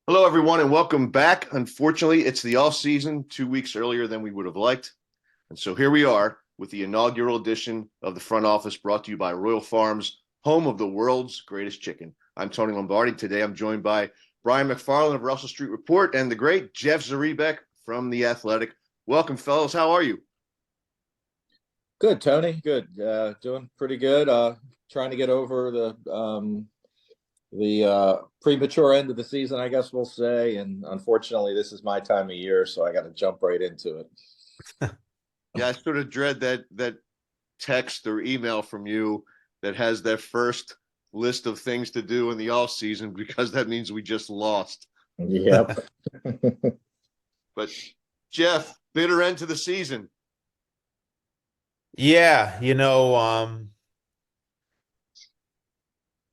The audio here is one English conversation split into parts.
Hello, everyone, and welcome back. Unfortunately, it's the off season, 2 weeks earlier than we would have liked. And so here we are with the inaugural edition of the front office brought to you by Royal Farms, home of the world's greatest chicken. I'm Tony Lombardi. Today I'm joined by Brian McFarland of Russell Street Report and the great Jeff Zrebiec from The Athletic. Welcome, fellas. How are you? Good, Tony. Good. Doing pretty good. Trying to get over the premature end of the season, I guess we'll say. And unfortunately, this is my time of year, so I got to jump right into it. Yeah, I sort of dread that text or email from you that has that first list of things to do in the off season because that means we just lost. Yep. But Jeff, bitter end to the season. Yeah,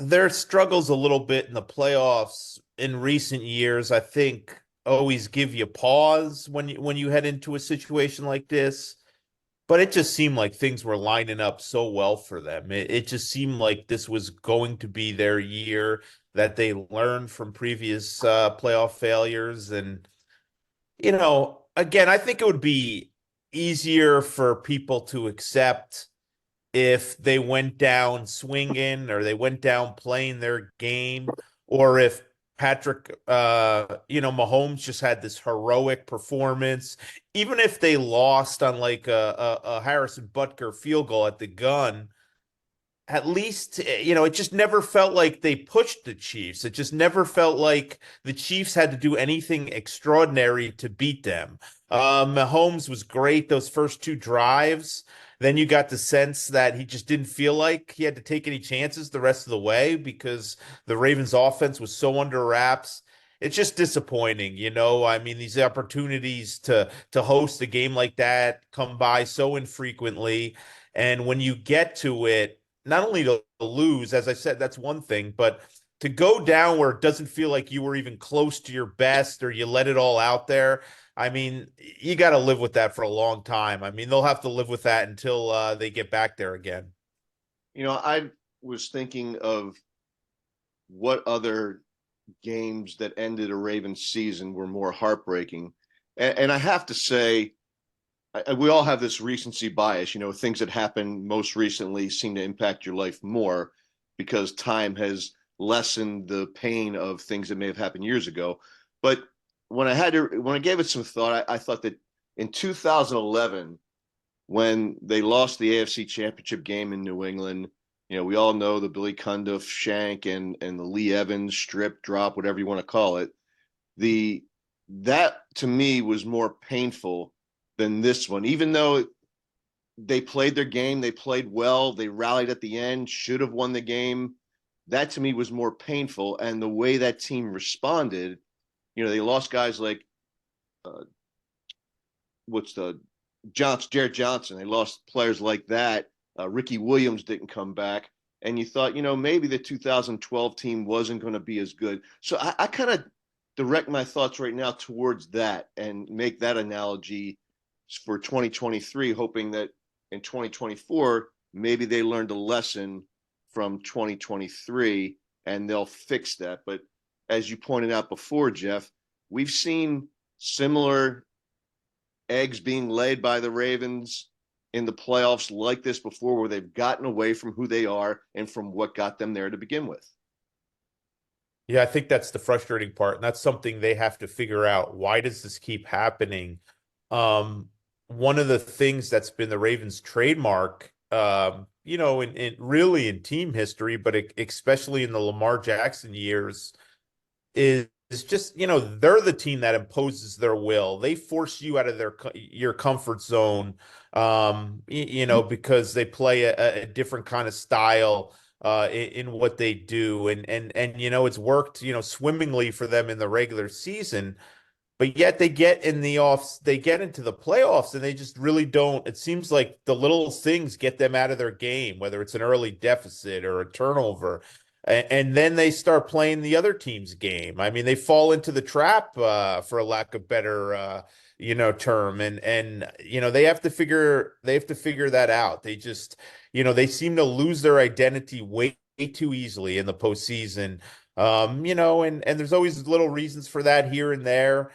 their struggles a little bit in the playoffs in recent years, I think always give you pause when you head into a situation like this. But it just seemed like things were lining up so well for them. It just seemed like this was going to be their year, that they learned from previous playoff failures. And, again, I think it would be easier for people to accept if they went down swinging or they went down playing their game, or if Patrick, Mahomes just had this heroic performance, even if they lost on like a Harrison Butker field goal at the gun. At least, it just never felt like they pushed the Chiefs. It just never felt like the Chiefs had to do anything extraordinary to beat them. Mahomes was great those first two drives. Then you got the sense that he just didn't feel like he had to take any chances the rest of the way because the Ravens offense was so under wraps. It's just disappointing, I mean, these opportunities to host a game like that come by so infrequently. And when you get to it, not only to lose, as I said, that's one thing, but to go down where it doesn't feel like you were even close to your best or you let it all out there. I mean, you got to live with that for a long time. I mean, they'll have to live with that until they get back there again. I was thinking of what other games that ended a Ravens season were more heartbreaking. And I have to say, we all have this recency bias. Things that happen most recently seem to impact your life more because time has lessened the pain of things that may have happened years ago. But when I gave it some thought, I thought that in 2011, when they lost the AFC Championship game in New England, we all know the Billy Cundiff shank and the Lee Evans strip drop, whatever you want to call it. The That to me was more painful than this one, even though they played their game, they played well, they rallied at the end, should have won the game. That to me was more painful, and the way that team responded, they lost guys like uh, what's the Jared Johnson. They lost players like that. Ricky Williams didn't come back, and you thought, maybe the 2012 team wasn't going to be as good. So I kind of direct my thoughts right now towards that and make that analogy for 2023, hoping that in 2024 maybe they learned a lesson from 2023 and they'll fix that. But as you pointed out before, Jeff, we've seen similar eggs being laid by the Ravens in the playoffs like this before, where they've gotten away from who they are and from what got them there to begin with. Yeah, I think that's the frustrating part, and that's something they have to figure out. Why does this keep happening? One of the things that's been the Ravens' trademark, in really in team history, but especially in the Lamar Jackson years, is just, they're the team that imposes their will. They force you out of your comfort zone, because they play a different kind of style in what they do. And it's worked, swimmingly for them in the regular season. But yet they get into the playoffs and they just really don't. It seems like the little things get them out of their game, whether it's an early deficit or a turnover. And then they start playing the other team's game. I mean, they fall into the trap, for a lack of better, term. And they have to figure that out. They just, they seem to lose their identity way too easily in the postseason. And there's always little reasons for that here and there.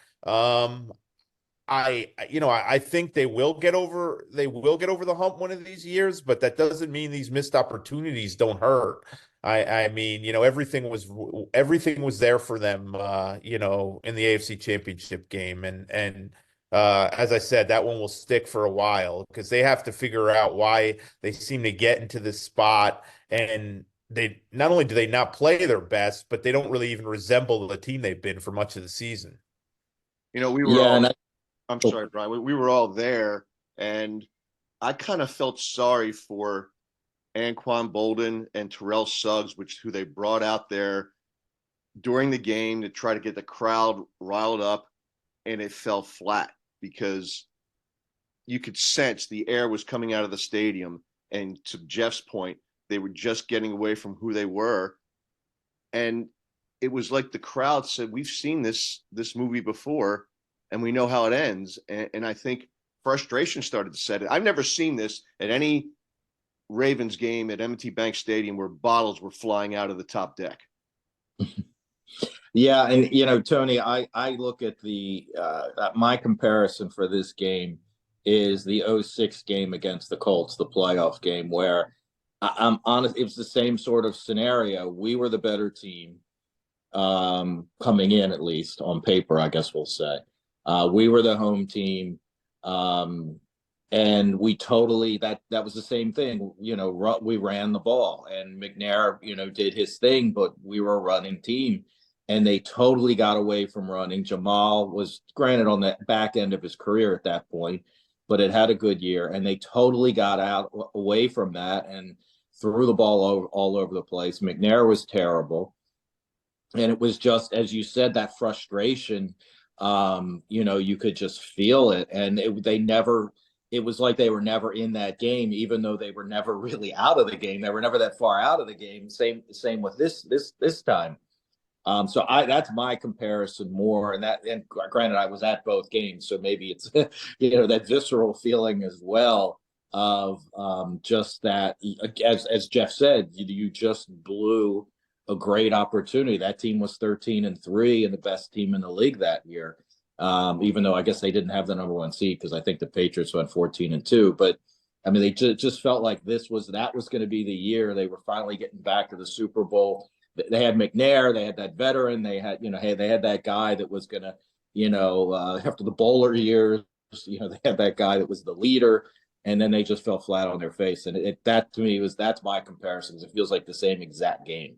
I think they will get over the hump one of these years, but that doesn't mean these missed opportunities don't hurt. I mean, everything was there for them, in the AFC Championship game. And as I said, that one will stick for a while because they have to figure out why they seem to get into this spot. And they not only do they not play their best, but they don't really even resemble the team they've been for much of the season. We were Yeah, all, and I'm sorry, Brian, we were all there, and I kind of felt sorry for Anquan Bolden and Terrell Suggs, who they brought out there during the game to try to get the crowd riled up, and it fell flat because you could sense the air was coming out of the stadium. And to Jeff's point, they were just getting away from who they were. And it was like the crowd said, we've seen this movie before, and we know how it ends. And I think frustration started to set in. I've never seen this at any Ravens game at M&T Bank Stadium where bottles were flying out of the top deck. Yeah, and Tony, I look at my comparison for this game is the '06 game against the Colts, the playoff game, where I'm honest, it was the same sort of scenario. We were the better team, coming in, at least on paper, I guess we'll say. We were the home team, and we totally that was the same thing. We ran the ball, and McNair, did his thing, but we were a running team. And they totally got away from running. Jamal was, granted, on the back end of his career at that point, but it had a good year. And they totally got away from that and threw the ball all over the place. McNair was terrible. And it was just, as you said, that frustration, you could just feel it. And it was like they were never in that game, even though they were never really out of the game. They were never that far out of the game. Same with this time. So that's my comparison more, and granted, I was at both games, so maybe it's that visceral feeling as well of just that, as Jeff said, you just blew a great opportunity. That team was 13-3 and the best team in the league that year, even though I guess they didn't have the number one seed because I think the Patriots went 14-2. But I mean, they just felt like that was going to be the year they were finally getting back to the Super Bowl. They had McNair, they had that veteran, they had that guy that was gonna, after the Bowler years, they had that guy that was the leader, and then they just fell flat on their face. And that to me that's my comparison. It feels like the same exact game.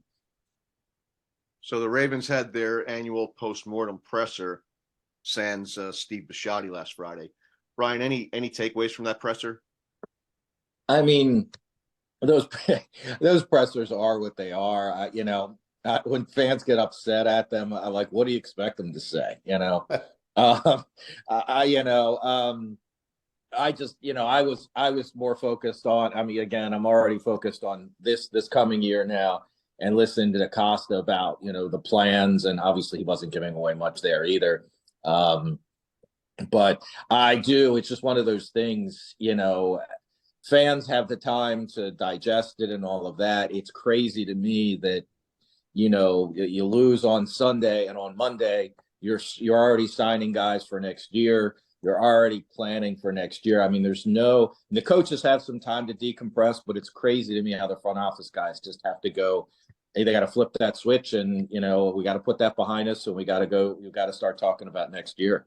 So the Ravens had their annual postmortem presser, sans Steve Bisciotti last Friday. Brian, any takeaways from that presser? I mean, those pressers are what they are. When fans get upset at them, I'm like, what do you expect them to say? I just, I was more focused on. I mean, again, I'm already focused on this coming year now, and listening to Acosta about the plans, and obviously he wasn't giving away much there either. But I do. It's just one of those things, fans have the time to digest it and all of that. It's crazy to me that, you lose on Sunday, and on Monday, you're already signing guys for next year. You're already planning for next year. I mean, the coaches have some time to decompress, but it's crazy to me how the front office guys just have to go. Hey, they got to flip that switch, and, we got to put that behind us, and we got to start talking about next year.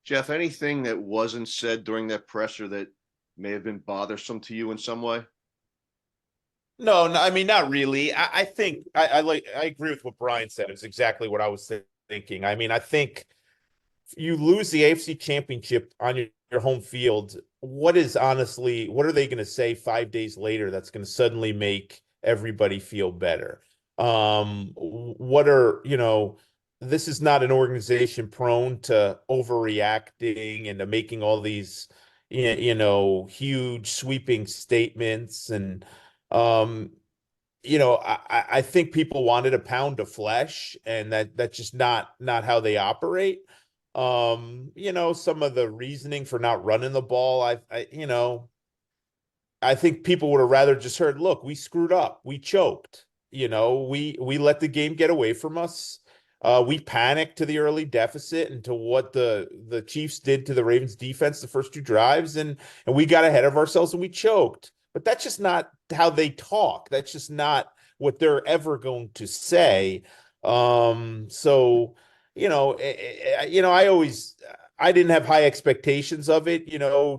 Jeff, anything that wasn't said during that presser that may have been bothersome to you in some way? No, I mean, not really. I think I agree with what Brian said. It's exactly what I was thinking. I mean, I think you lose the AFC Championship on your home field. What are they going to say 5 days later that's going to suddenly make everybody feel better? This is not an organization prone to overreacting and to making all these huge sweeping statements. And I think people wanted a pound of flesh, and that's just not how they operate. Some of the reasoning for not running the ball, I think people would have rather just heard, look, we screwed up, we choked, we let the game get away from us. We panicked to the early deficit and to what the Chiefs did to the Ravens defense the first two drives, and we got ahead of ourselves and we choked. But that's just not how they talk. That's just not what they're ever going to say. So I didn't have high expectations of it.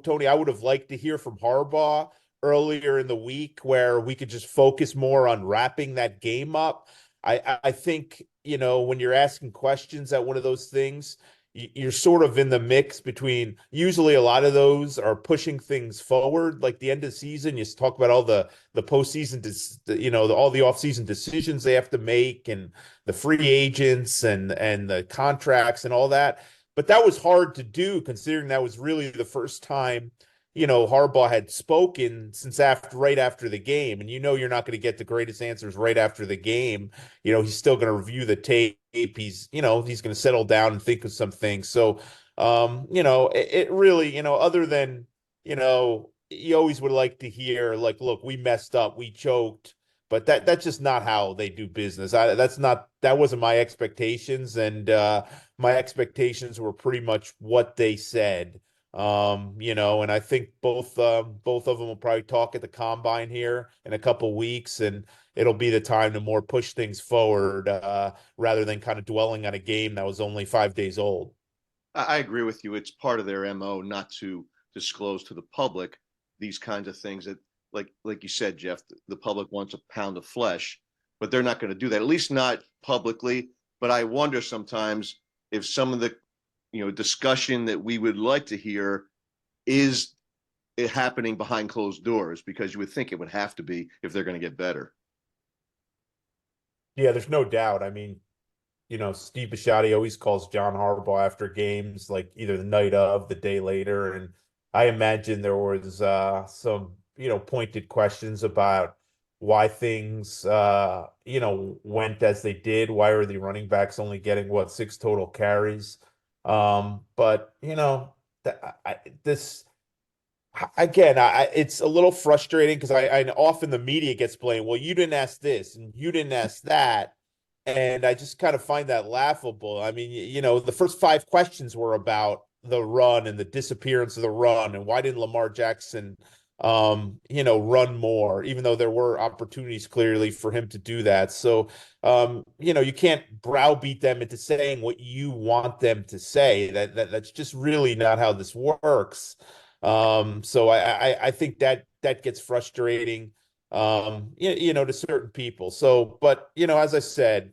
Tony, I would have liked to hear from Harbaugh earlier in the week where we could just focus more on wrapping that game up. I think, when you're asking questions at one of those things, you're sort of in the mix between, usually a lot of those are pushing things forward, like the end of the season. You talk about all the postseason, all the offseason decisions they have to make, and the free agents and the contracts and all that. But that was hard to do considering that was really the first time, Harbaugh had spoken since right after the game. And you're not going to get the greatest answers right after the game. He's still going to review the tape. He's going to settle down and think of some things. So, it really, other than, you always would like to hear, like, look, we messed up, we choked, but that's just not how they do business. That wasn't my expectations. And my expectations were pretty much what they said. And I think both of them will probably talk at the combine here in a couple weeks, and it'll be the time to more push things forward rather than kind of dwelling on a game that was only 5 days old. I agree with you. It's part of their MO not to disclose to the public these kinds of things that, like you said, Jeff, the public wants a pound of flesh, but they're not going to do that, at least not publicly. But I wonder sometimes if some of the discussion that we would like to hear is it happening behind closed doors, because you would think it would have to be if they're going to get better. Yeah, there's no doubt. I mean, Steve Bisciotti always calls John Harbaugh after games, like either the night of, the day later. And I imagine there was some, pointed questions about why things, went as they did. Why are the running backs only getting, 6 total carries? But this again, it's a little frustrating because I often the media gets blamed. Well, you didn't ask this and you didn't ask that. And I just kind of find that laughable. I mean, the first 5 questions were about the run and the disappearance of the run and why didn't Lamar Jackson, run more, even though there were opportunities clearly for him to do that. So, you can't browbeat them into saying what you want them to say. That's just really not how this works. So I think that gets frustrating, to certain people. So, but, as I said,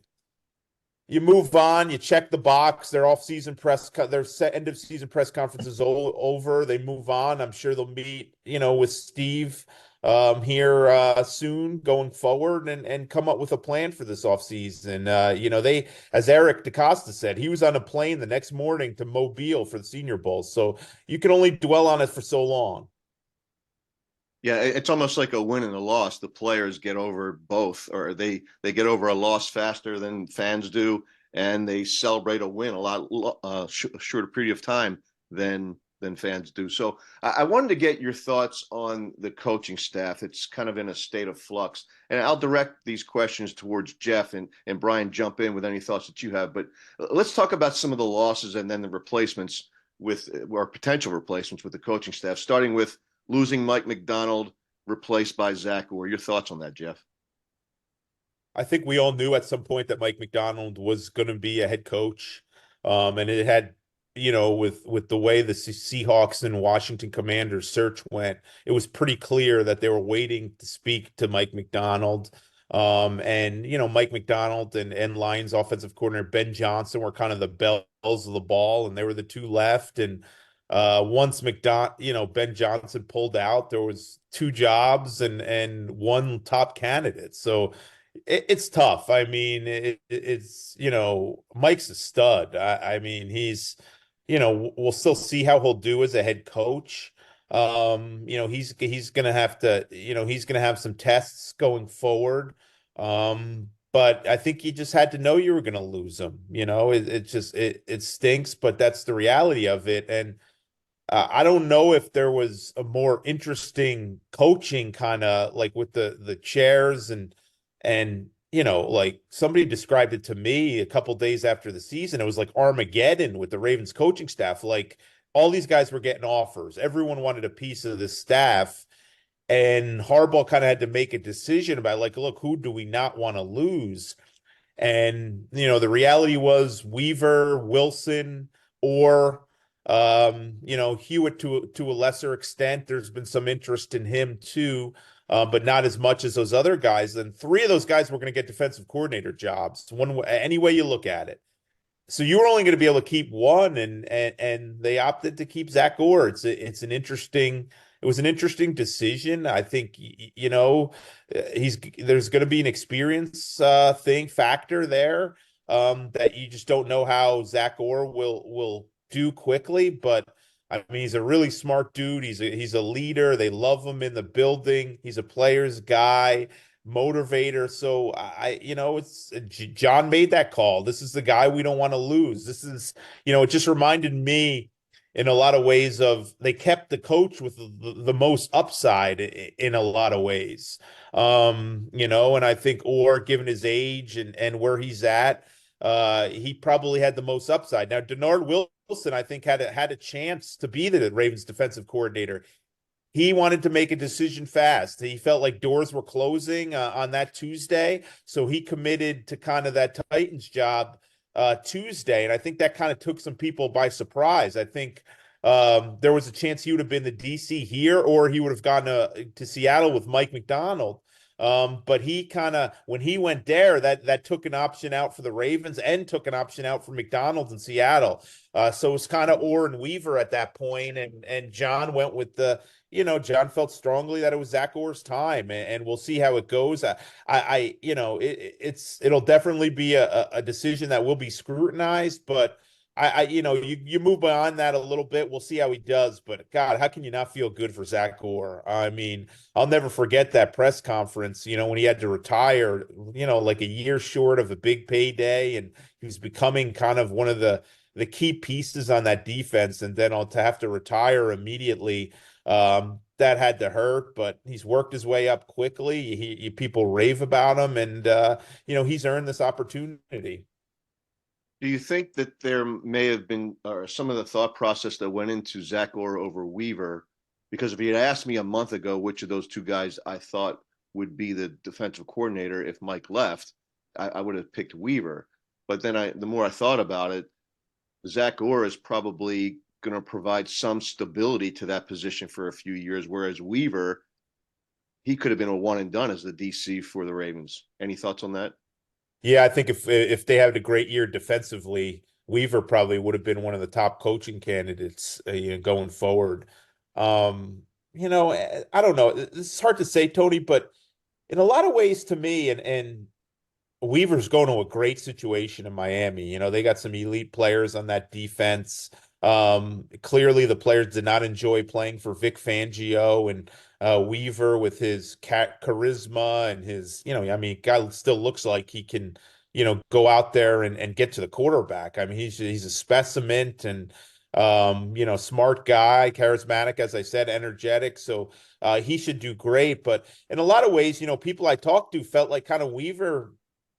you move on, you check the box. Their end of season press conference is over. They move on. I'm sure they'll meet, with Steve here soon going forward and come up with a plan for this offseason. They, as Eric DeCosta said, he was on a plane the next morning to Mobile for the Senior Bowl. So you can only dwell on it for so long. Yeah, it's almost like a win and a loss. The players get over both, or they get over a loss faster than fans do, and they celebrate a win a lot shorter period of time than fans do. So I wanted to get your thoughts on the coaching staff. It's kind of in a state of flux, and I'll direct these questions towards Jeff and Brian. Jump in with any thoughts that you have. But let's talk about some of the losses and then the replacements or potential replacements with the coaching staff, starting with losing Mike Macdonald, replaced by Zach Orr. Your thoughts on that, Jeff? I think we all knew at some point that Mike Macdonald was going to be a head coach. And it had, with the way the Seahawks and Washington Commanders search went, it was pretty clear that they were waiting to speak to Mike Macdonald. And Mike Macdonald and Lions offensive coordinator Ben Johnson were kind of the bells of the ball, and they were the two left. And once Ben Johnson pulled out, there was 2 jobs and 1 top candidate. So it's tough. I mean, it's Mike's a stud. I mean, he's we'll still see how he'll do as a head coach. He's gonna have to, he's gonna have some tests going forward. But I think you just had to know you were gonna lose him. It stinks, but that's the reality of it. And I don't know if there was a more interesting coaching kind of like with the chairs and like somebody described it to me a couple days after the season. It was like Armageddon with the Ravens coaching staff. Like all these guys were getting offers. Everyone wanted a piece of the staff. And Harbaugh kind of had to make a decision about like, look, who do we not want to lose? And the reality was Weaver, Wilson, or Hewitt to a lesser extent. There's been some interest in him too, but not as much as those other guys. And three of those guys were going to get defensive coordinator jobs, any way you look at it. So you were only going to be able to keep one, and they opted to keep Zach Orr. It was an interesting decision. I think there's going to be an experience factor there, that you just don't know how Zach Orr will do quickly. But I mean, he's a really smart dude. He's a leader. They love him in the building. He's a player's guy, motivator. So it's John made that call. This is the guy we don't want to lose. This is, it just reminded me in a lot of ways of they kept the coach with the most upside in a lot of ways. And I think Orr, given his age and where he's at, he probably had the most upside. Now, Denard Wilson, I think, had a chance to be the Ravens defensive coordinator. He wanted to make a decision fast. He felt like doors were closing on that Tuesday, so he committed to kind of that Titans job Tuesday, and I think that kind of took some people by surprise. I think there was a chance he would have been the DC here, or he would have gone to Seattle with Mike McDonald. But he kind of, when he went there, that took an option out for the Ravens and took an option out for McDonald's in Seattle. So it was kind of Orr and Weaver at that point, and John went with John felt strongly that it was Zach Orr's time, and we'll see how it goes. It'll definitely be a decision that will be scrutinized, but you move beyond that a little bit. We'll see how he does, but God, how can you not feel good for Zach Orr? I mean, I'll never forget that press conference, when he had to retire, like a year short of a big payday, and he was becoming kind of one of the key pieces on that defense, and then to have to retire immediately. That had to hurt, but he's worked his way up quickly. People rave about him, and he's earned this opportunity. Do you think that there may have been some of the thought process that went into Zach Orr over Weaver? Because if you had asked me a month ago which of those two guys I thought would be the defensive coordinator if Mike left, I would have picked Weaver. But then the more I thought about it, Zach Orr is probably going to provide some stability to that position for a few years, whereas Weaver, he could have been a one and done as the DC for the Ravens. Any thoughts on that? Yeah, I think if they had a great year defensively, Weaver probably would have been one of the top coaching candidates, going forward. I don't know. It's hard to say, Tony, but in a lot of ways, to me, and Weaver's going to a great situation in Miami. They got some elite players on that defense. Clearly, the players did not enjoy playing for Vic Fangio, and Weaver with his charisma and his, guy still looks like he can, go out there and get to the quarterback. I mean, he's a specimen, and smart guy, charismatic, as I said, energetic. So he should do great. But in a lot of ways, people I talked to felt like kind of Weaver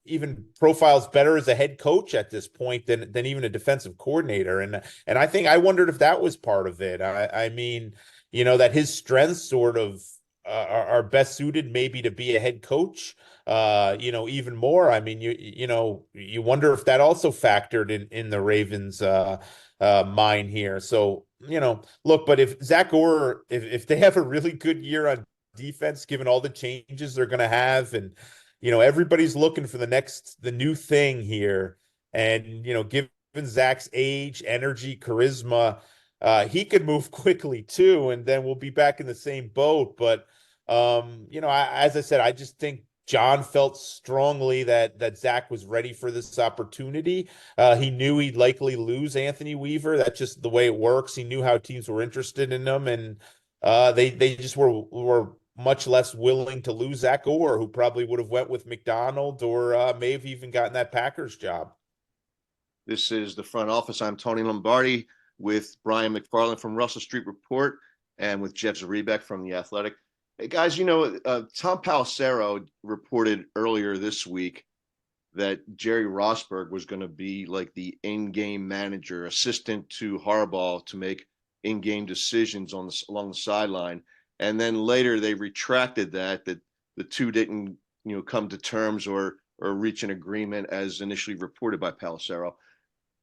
even profiles better as a head coach at this point than even a defensive coordinator. And I wondered if that was part of it. I mean, that his strengths sort of are best suited maybe to be a head coach, even more. I mean, you wonder if that also factored in the Ravens mind here. So, look, but if Zach Orr, if they have a really good year on defense, given all the changes they're going to have, and everybody's looking for the new thing here. And, given Zach's age, energy, charisma, he could move quickly too. And then we'll be back in the same boat. But, as I said, I just think John felt strongly that Zach was ready for this opportunity. He knew he'd likely lose Anthony Weaver. That's just the way it works. He knew how teams were interested in him, and they just were much less willing to lose Zach Orr, who probably would have went with McDonald, or may have even gotten that Packers job. This is the front office. I'm Tony Lombardi with Brian McFarland from Russell Street Report, and with Jeff Zrebiec from The Athletic. Hey guys, Tom Palacero reported earlier this week that Jerry Rosberg was going to be like the in-game manager, assistant to Harbaugh to make in-game decisions along the sideline. And then later they retracted that the two didn't, come to terms or reach an agreement as initially reported by Palacero.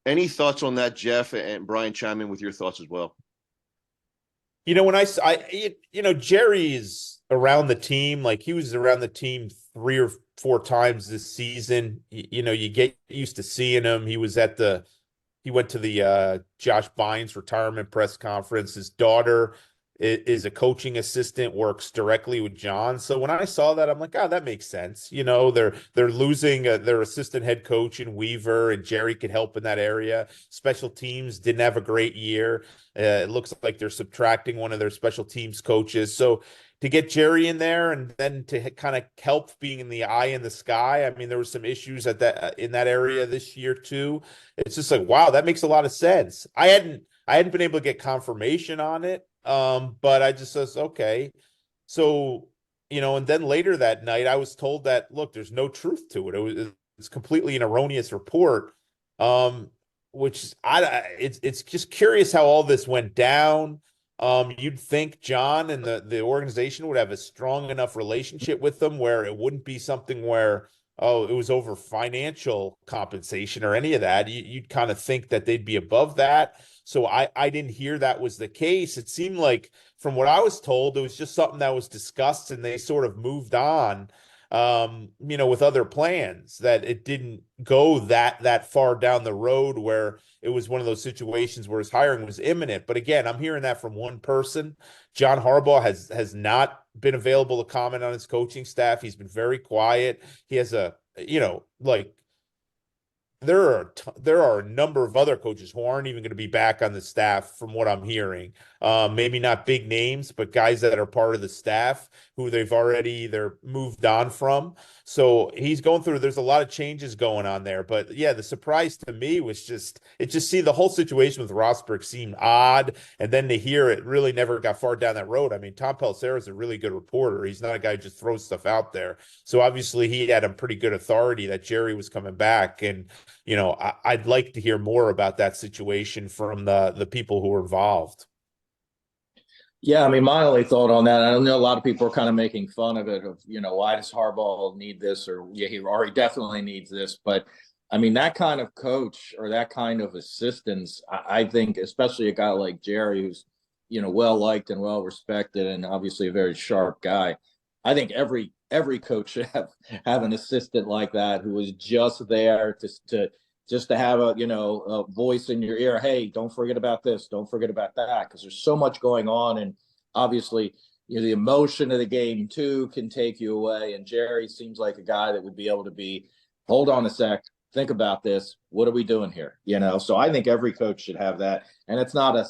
Any thoughts on that, Jeff? And Brian, chime in with your thoughts as well. When Jerry is around the team, like he was around the team 3 or 4 times this season. You get used to seeing him. He went to the Josh Bynes retirement press conference. His daughter is a coaching assistant, works directly with John. So when I saw that, I'm like, oh, that makes sense. They're losing their assistant head coach in Weaver, and Jerry could help in that area. Special teams didn't have a great year. It looks like they're subtracting one of their special teams coaches. So to get Jerry in there and then to kind of help being in the eye in the sky. I mean, there were some issues in that area this year too. It's just like, wow, that makes a lot of sense. I hadn't been able to get confirmation on it. But I just says, okay. So, and then later that night I was told that, look, there's no truth to it. It's completely an erroneous report. Which it's just curious how all this went down. You'd think John and the organization would have a strong enough relationship with them where it wouldn't be something where, oh, it was over financial compensation or any of that. You'd kind of think that they'd be above that. So I didn't hear that was the case. It seemed like, from what I was told, it was just something that was discussed and they sort of moved on, with other plans, that it didn't go that far down the road where it was one of those situations where his hiring was imminent. But again, I'm hearing that from one person. John Harbaugh has not been available to comment on his coaching staff. He's been very quiet. He has there are a number of other coaches who aren't even going to be back on the staff, from what I'm hearing. Maybe not big names, but guys that are part of the staff who they've already either moved on from. So he's going through, there's a lot of changes going on there. But yeah, the surprise to me was see the whole situation with Rosberg seemed odd. And then to hear it really never got far down that road. I mean, Tom Pelissero is a really good reporter. He's not a guy who just throws stuff out there. So obviously he had a pretty good authority that Jerry was coming back. And I'd like to hear more about that situation from the people who were involved. Yeah, I mean, my only thought on that, I know a lot of people are kind of making fun of it, of, why does Harbaugh need this? Or, yeah, he definitely needs this. But I mean, that kind of coach or that kind of assistance, I think, especially a guy like Jerry, who's, well liked and well respected and obviously a very sharp guy. I think every coach should have an assistant like that who is just there to have a voice in your ear. Hey, don't forget about this. Don't forget about that. Because there's so much going on. And obviously, the emotion of the game too can take you away. And Jerry seems like a guy that would be able to hold on a sec, think about this. What are we doing here? So I think every coach should have that. And that's not a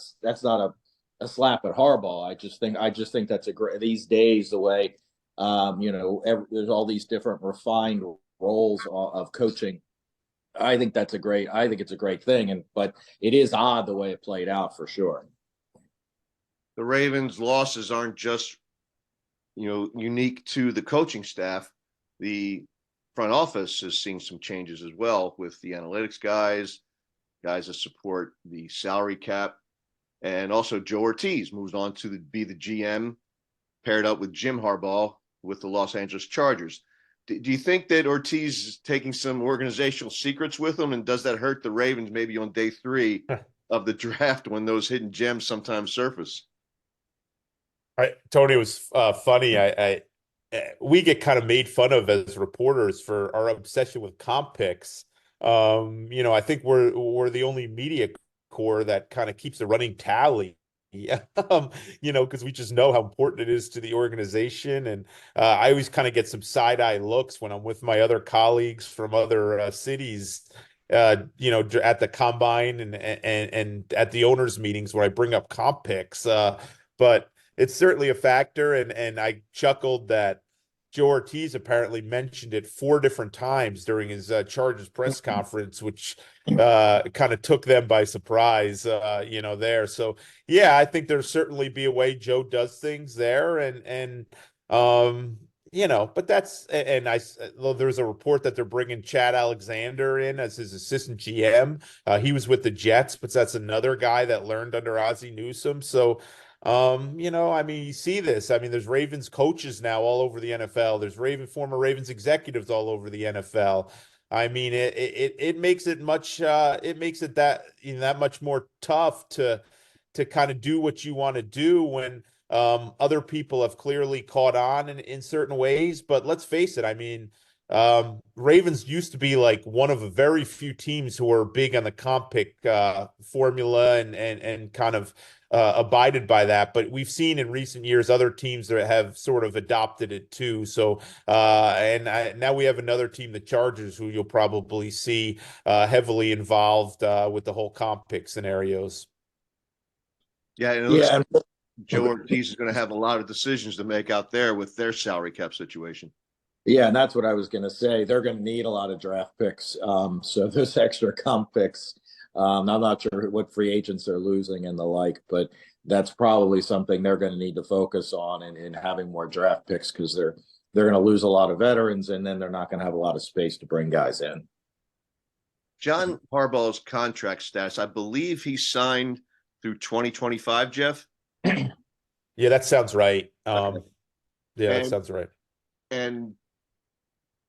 slap at Harbaugh. I just think that's these days, the way, there's all these different refined roles of coaching. I think it's a great thing. But it is odd the way it played out, for sure. The Ravens' losses aren't just, unique to the coaching staff. The front office has seen some changes as well, with the analytics guys that support the salary cap. And also Joe Ortiz moves on to be the GM, paired up with Jim Harbaugh with the Los Angeles Chargers. Do you think that Ortiz is taking some organizational secrets with him, and does that hurt the Ravens maybe on day 3 of the draft when those hidden gems sometimes surface? Tony, was funny. We get kind of made fun of as reporters for our obsession with comp picks. I think we're the only media corps that kind of keeps a running tally. Because we just know how important it is to the organization. And I always kind of get some side-eye looks when I'm with my other colleagues from other cities, at the combine and at the owners' meetings where I bring up comp picks. But it's certainly a factor. And I chuckled that Joe Ortiz apparently mentioned it 4 different times during his Chargers press conference, which kind of took them by surprise, there. So, yeah, I think there'll certainly be a way Joe does things there. And But there's a report that they're bringing Chad Alexander in as his assistant GM. He was with the Jets, but that's another guy that learned under Ozzie Newsome. So, you see this. I mean, there's Ravens coaches now all over the NFL. There's former Ravens executives all over the NFL. I mean, it makes it that much more tough to kind of do what you want to do when other people have clearly caught on in certain ways. But let's face it, I mean, Ravens used to be like one of a very few teams who were big on the comp pick formula and kind of abided by that. But we've seen in recent years other teams that have sort of adopted it too. So now we have another team, the Chargers, who you'll probably see heavily involved with the whole comp pick scenarios. Yeah, and it looks Yeah, like Joe Ortiz is going to have a lot of decisions to make out there with their salary cap situation. yeah, and that's what I was going to say. They're going to need a lot of draft picks. So those extra comp picks, I'm not sure what free agents they're losing and the like, but that's probably something they're going to need to focus on in having more draft picks because they're going to lose a lot of veterans and then they're not going to have a lot of space to bring guys in. John Harbaugh's contract status, I believe he signed through 2025, Jeff. Yeah, that sounds right. Okay. That sounds right. And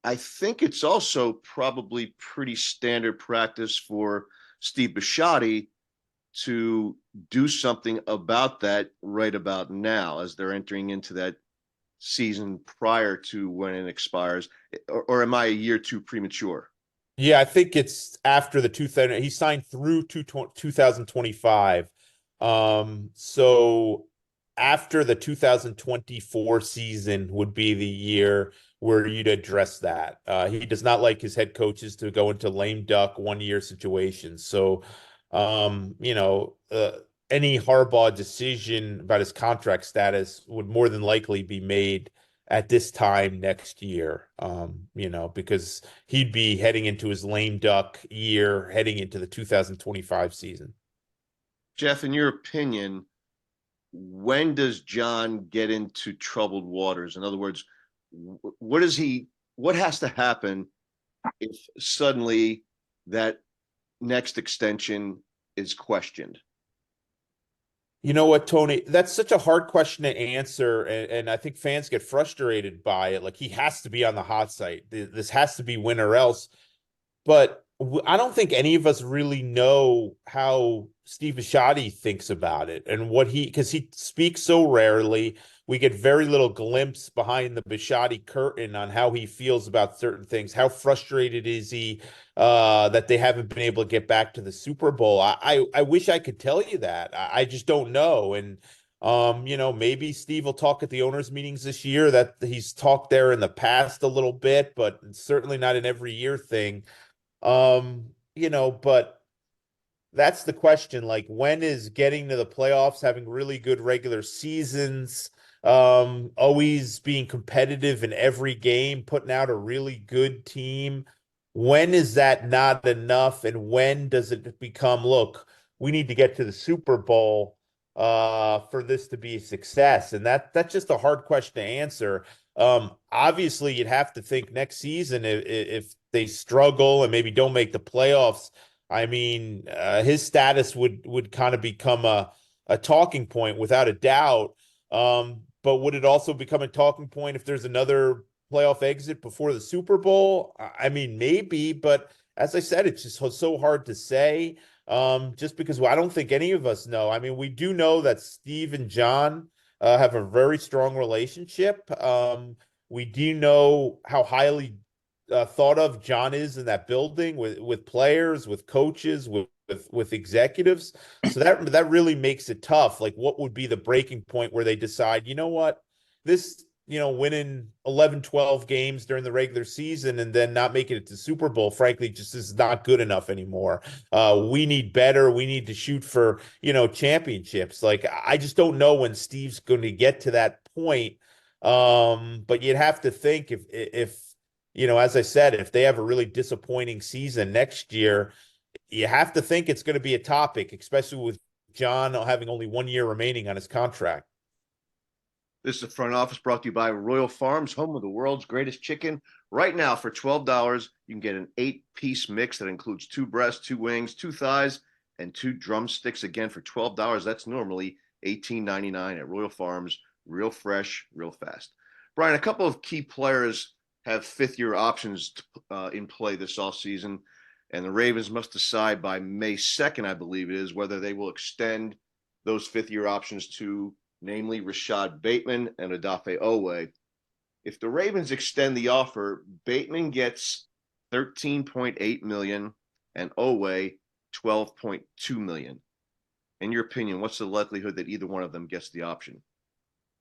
I think it's also probably pretty standard practice for Steve Bisciotti to do something about that right about now as they're entering into that season prior to when it expires. Or am I a year too premature? Yeah, I think it's after the 2000. He signed through 2025. So after the 2024 season would be the year where you'd address that. He does not like his head coaches to go into lame duck 1 year situations. So, any Harbaugh decision about his contract status would more than likely be made at this time next year, because he'd be heading into his lame duck year, heading into the 2025 season. Jeff, in your opinion, when does John get into troubled waters? In other words, what has to happen if suddenly that next extension is questioned? You know what, Tony? That's such a hard question to answer, and I think fans get frustrated by it. Like he has to be on the hot site. This has to be win or else. But I don't think any of us really know how Steve Bisciotti thinks about it and because he speaks so rarely. We get very little glimpse behind the Bisciotti curtain on how he feels about certain things. How frustrated is he that they haven't been able to get back to the Super Bowl? I wish I could tell you that. I just don't know. And maybe Steve will talk at the owners' meetings this year. That he's talked there in the past a little bit, but certainly not an every year thing. But that's the question. Like, when is getting to the playoffs, having really good regular seasons, always being competitive in every game, putting out a really good team, when is that not enough? And when does it become, look, we need to get to the Super Bowl for this to be a success? And that's just a hard question to answer. Obviously, you'd have to think next season if they struggle and maybe don't make the playoffs. I mean, his status would kind of become a talking point without a doubt. But would it also become a talking point if there's another playoff exit before the Super Bowl? I mean, maybe, but as I said, it's just so hard to say. Just because I don't think any of us know. I mean, we do know that Steve and John have a very strong relationship. We do know how highly thought of John is in that building with players, with coaches, with executives. So that really makes it tough. Like, what would be the breaking point where they decide, you know what, this, winning 11, 12 games during the regular season and then not making it to Super Bowl, frankly, just is not good enough anymore. We need better. We need to shoot for, championships. Like, I just don't know when Steve's going to get to that point. But you'd have to think if as I said, if they have a really disappointing season next year, you have to think it's going to be a topic, especially with John having only 1 year remaining on his contract. This is the front office brought to you by Royal Farms, home of the world's greatest chicken. Right now, for $12, you can get an 8-piece mix that includes 2 breasts, 2 wings, 2 thighs, and 2 drumsticks. Again, for $12, that's normally $18.99 at Royal Farms. Real fresh, real fast. Brian, a couple of key players have fifth-year options in play this offseason, and the Ravens must decide by May 2nd, I believe it is, whether they will extend those fifth-year options to namely Rashad Bateman and Odafe Oweh. If the Ravens extend the offer, Bateman gets $13.8 million and Oweh $12.2 million. In your opinion, what's the likelihood that either one of them gets the option?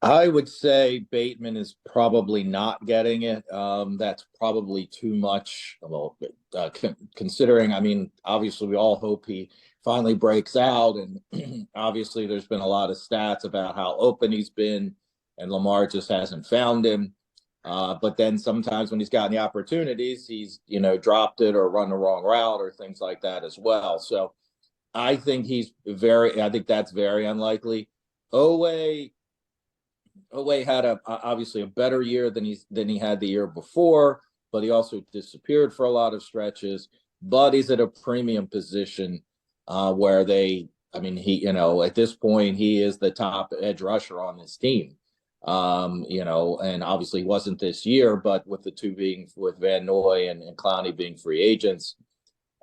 I would say Bateman is probably not getting it. That's probably too much. Well, considering, I mean, obviously we all hope he finally breaks out, and obviously there's been a lot of stats about how open he's been, and Lamar just hasn't found him. But then sometimes when he's gotten the opportunities, he's dropped it or run the wrong route or things like that as well. So I think I think that's very unlikely. Oweh had obviously a better year than he had the year before, but he also disappeared for a lot of stretches. But he's at a premium position where he at this point he is the top edge rusher on this team. And obviously he wasn't this year, but with the two being with Van Noy and Clowney being free agents,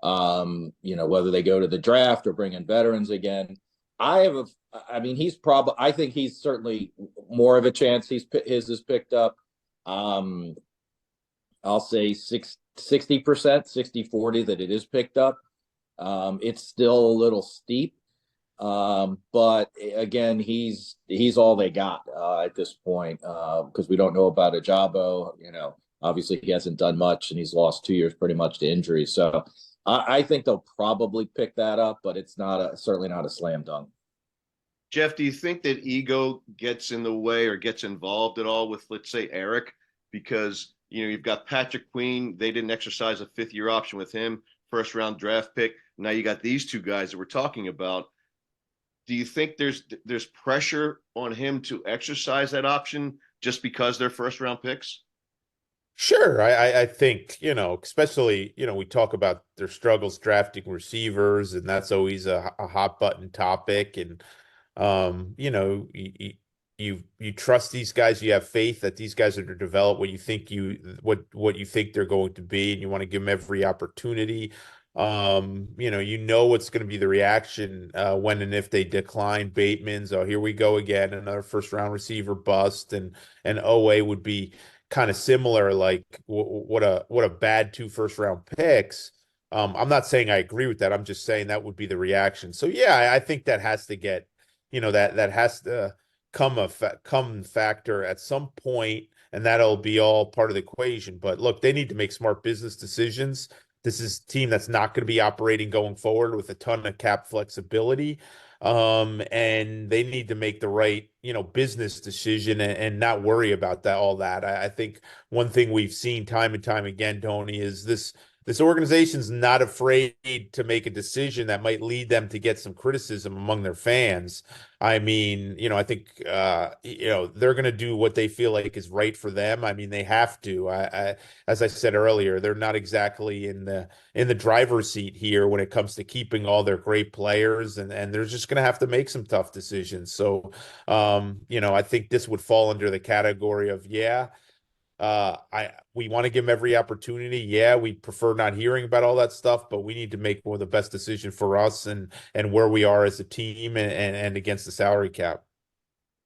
whether they go to the draft or bring in veterans again. I think he's certainly more of a chance his is picked up. I'll say 60%, 60-40 that it is picked up. It's still a little steep. But again, he's all they got at this point because we don't know about Ajabo. Obviously he hasn't done much and he's lost 2 years pretty much to injury. So I think they'll probably pick that up, but it's certainly not a slam dunk. Jeff, do you think that ego gets in the way or gets involved at all with, let's say, Eric? Because, you've got Patrick Queen. They didn't exercise a fifth-year option with him, first-round draft pick. Now you got these two guys that we're talking about. Do you think there's pressure on him to exercise that option just because they're first-round picks? Sure. I think, especially, we talk about their struggles drafting receivers, and that's always a hot button topic. And, you trust these guys, you have faith that these guys are to develop what you think they're going to be, and you want to give them every opportunity. What's going to be the reaction when and if they decline Bateman's. Oh, here we go again, another first round receiver bust, and Oweh would be kind of similar, like what a bad 2 first-round picks. I'm not saying I agree with that. I'm just saying that would be the reaction. So yeah, I think that has to get, that has to come factor at some point, and that'll be all part of the equation. But look, they need to make smart business decisions. This is a team that's not going to be operating going forward with a ton of cap flexibility. And they need to make the right, business decision and not worry about all that. I think one thing we've seen time and time again, Tony, is this organization's not afraid to make a decision that might lead them to get some criticism among their fans. I mean, I think, they're going to do what they feel like is right for them. I mean, they have to. As I said earlier, they're not exactly in the driver's seat here when it comes to keeping all their great players, and they're just going to have to make some tough decisions. So, I think this would fall under the category of, we want to give them every opportunity. Yeah, we prefer not hearing about all that stuff, but we need to make the best decision for us and where we are as a team and against the salary cap.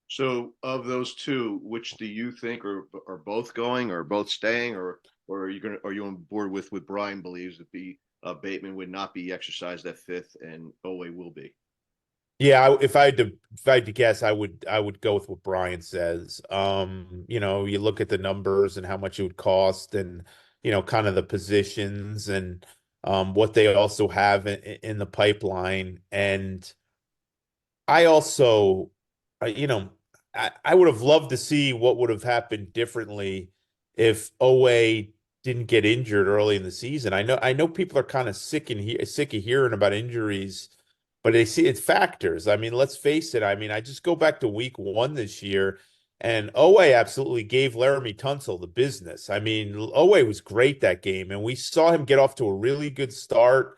So of those two, which do you think are both going or both staying, or are you on board with what Brian believes that Bateman would not be exercised at fifth and Oweh will be? Yeah, if I had to guess, I would go with what Brian says. You look at the numbers and how much it would cost, and kind of the positions and what they also have in the pipeline. And I also, I would have loved to see what would have happened differently if Oweh didn't get injured early in the season. I know people are kind of sick of hearing about injuries, but they see it's factors. I mean, let's face it. I mean, I just go back to week 1 this year, And Owe absolutely gave Laramie Tunsil the business. I mean, Owe was great that game, and we saw him get off to a really good start.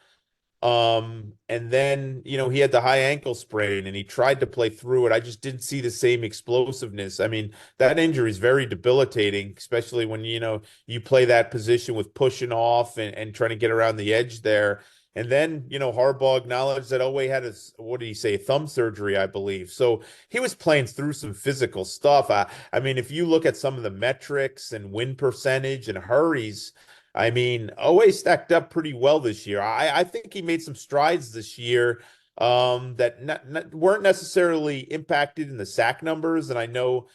And then, he had the high ankle sprain and he tried to play through it. I just didn't see the same explosiveness. I mean, that injury is very debilitating, especially when, you play that position with pushing off and trying to get around the edge there. And then, Harbaugh acknowledged that Elway had what did he say, thumb surgery, I believe. So he was playing through some physical stuff. I mean, if you look at some of the metrics and win percentage and hurries, I mean, Owe stacked up pretty well this year. I think he made some strides this year that weren't necessarily impacted in the sack numbers. And I know,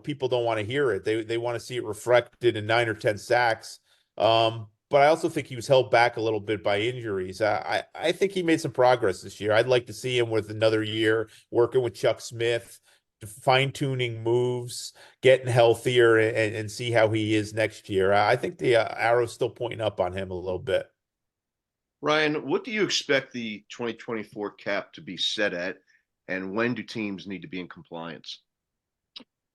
people don't want to hear it. They want to see it reflected in 9 or 10 sacks. But I also think he was held back a little bit by injuries. I think he made some progress this year. I'd like to see him with another year working with Chuck Smith, fine-tuning moves, getting healthier, and see how he is next year. I think the arrow's still pointing up on him a little bit. Ryan, what do you expect the 2024 cap to be set at, and when do teams need to be in compliance?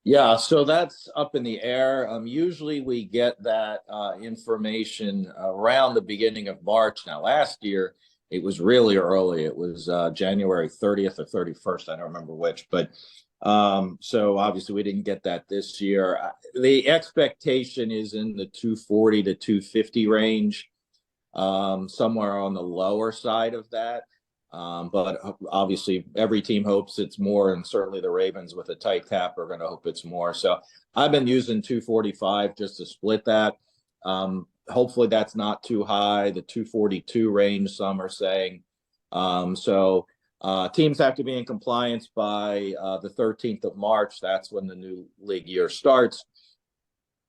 Yeah, so that's up in the air. Usually we get that information around the beginning of March. Now, last year it was really early. It was January 30th or 31st. I don't remember which, but so obviously we didn't get that this year. The expectation is in the 240 to 250 range, somewhere on the lower side of that. But obviously every team hopes it's more, and certainly the Ravens with a tight cap are going to hope it's more. So I've been using 245 just to split that. Hopefully that's not too high. The 242 range, some are saying. So teams have to be in compliance by the 13th of March. That's when the new league year starts.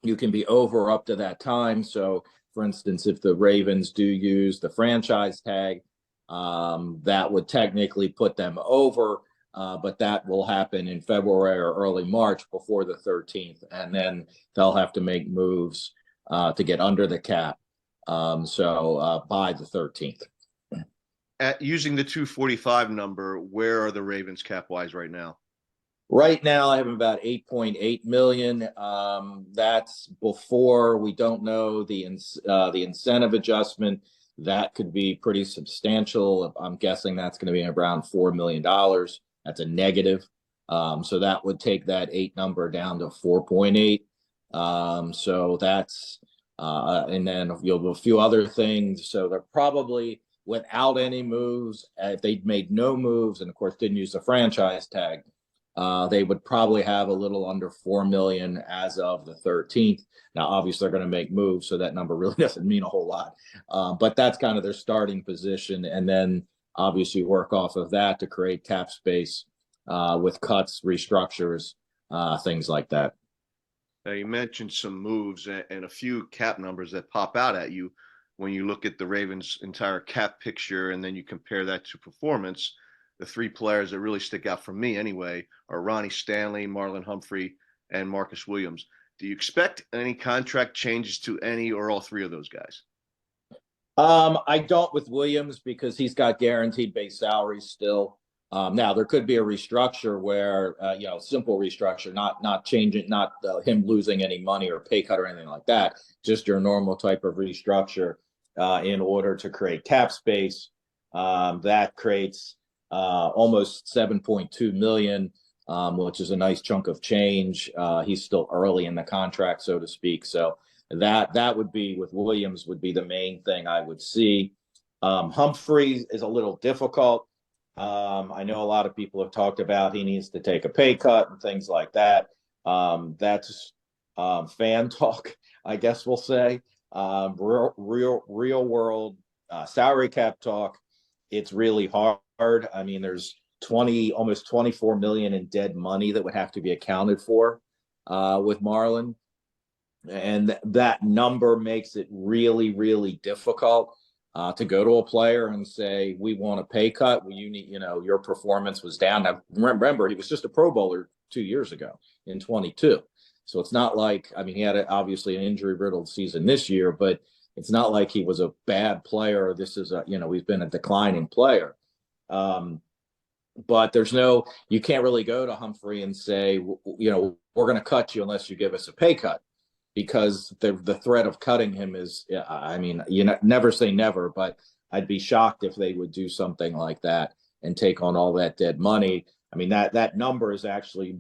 You can be over up to that time. So, for instance, if the Ravens do use the franchise tag, that would technically put them over, but that will happen in February or early March before the 13th. And then they'll have to make moves to get under the cap. So by the 13th. At using the 245 number, where are the Ravens cap wise right now? Right now, I have about 8.8 million. That's before we don't know the incentive adjustment. That could be pretty substantial. I'm guessing that's going to be around $4 million. That's a negative. So that would take that 8 number down to 4.8. So that's, and then you'll have a few other things. So they're probably without any moves. If they made no moves and of course didn't use the franchise tag, they would probably have a little under 4 million as of the 13th. Now, obviously, they're going to make moves, so that number really doesn't mean a whole lot. But that's kind of their starting position. And then obviously work off of that to create cap space with cuts, restructures, things like that. Now, you mentioned some moves and a few cap numbers that pop out at you when you look at the Ravens' entire cap picture, and then you compare that to performance. The 3 players that really stick out for me anyway are Ronnie Stanley, Marlon Humphrey, and Marcus Williams. Do you expect any contract changes to any or all 3 of those guys? I don't with Williams because he's got guaranteed base salary still. Now there could be a restructure where, simple restructure, not changing, not him losing any money or pay cut or anything like that. Just your normal type of restructure in order to create cap space. That creates almost 7.2 million, which is a nice chunk of change. He's still early in the contract, so to speak. So that would be with Williams would be the main thing I would see. Humphrey is a little difficult. I know a lot of people have talked about he needs to take a pay cut and things like that. That's fan talk, I guess we'll say. Real world salary cap talk. It's really hard. I mean, there's almost 24 million in dead money that would have to be accounted for with Marlon. And that number makes it really, really difficult to go to a player and say, we want a pay cut. Well, you need, your performance was down. Now, remember, he was just a Pro Bowler 2 years ago in 22. So it's not like, he had obviously an injury riddled season this year, but it's not like he was a bad player. This is he's been a declining player. but you can't really go to Humphrey and say, we're going to cut you unless you give us a pay cut, because the threat of cutting him is, I mean, never say never, but I'd be shocked if they would do something like that and take on all that dead money. I mean, that number is actually,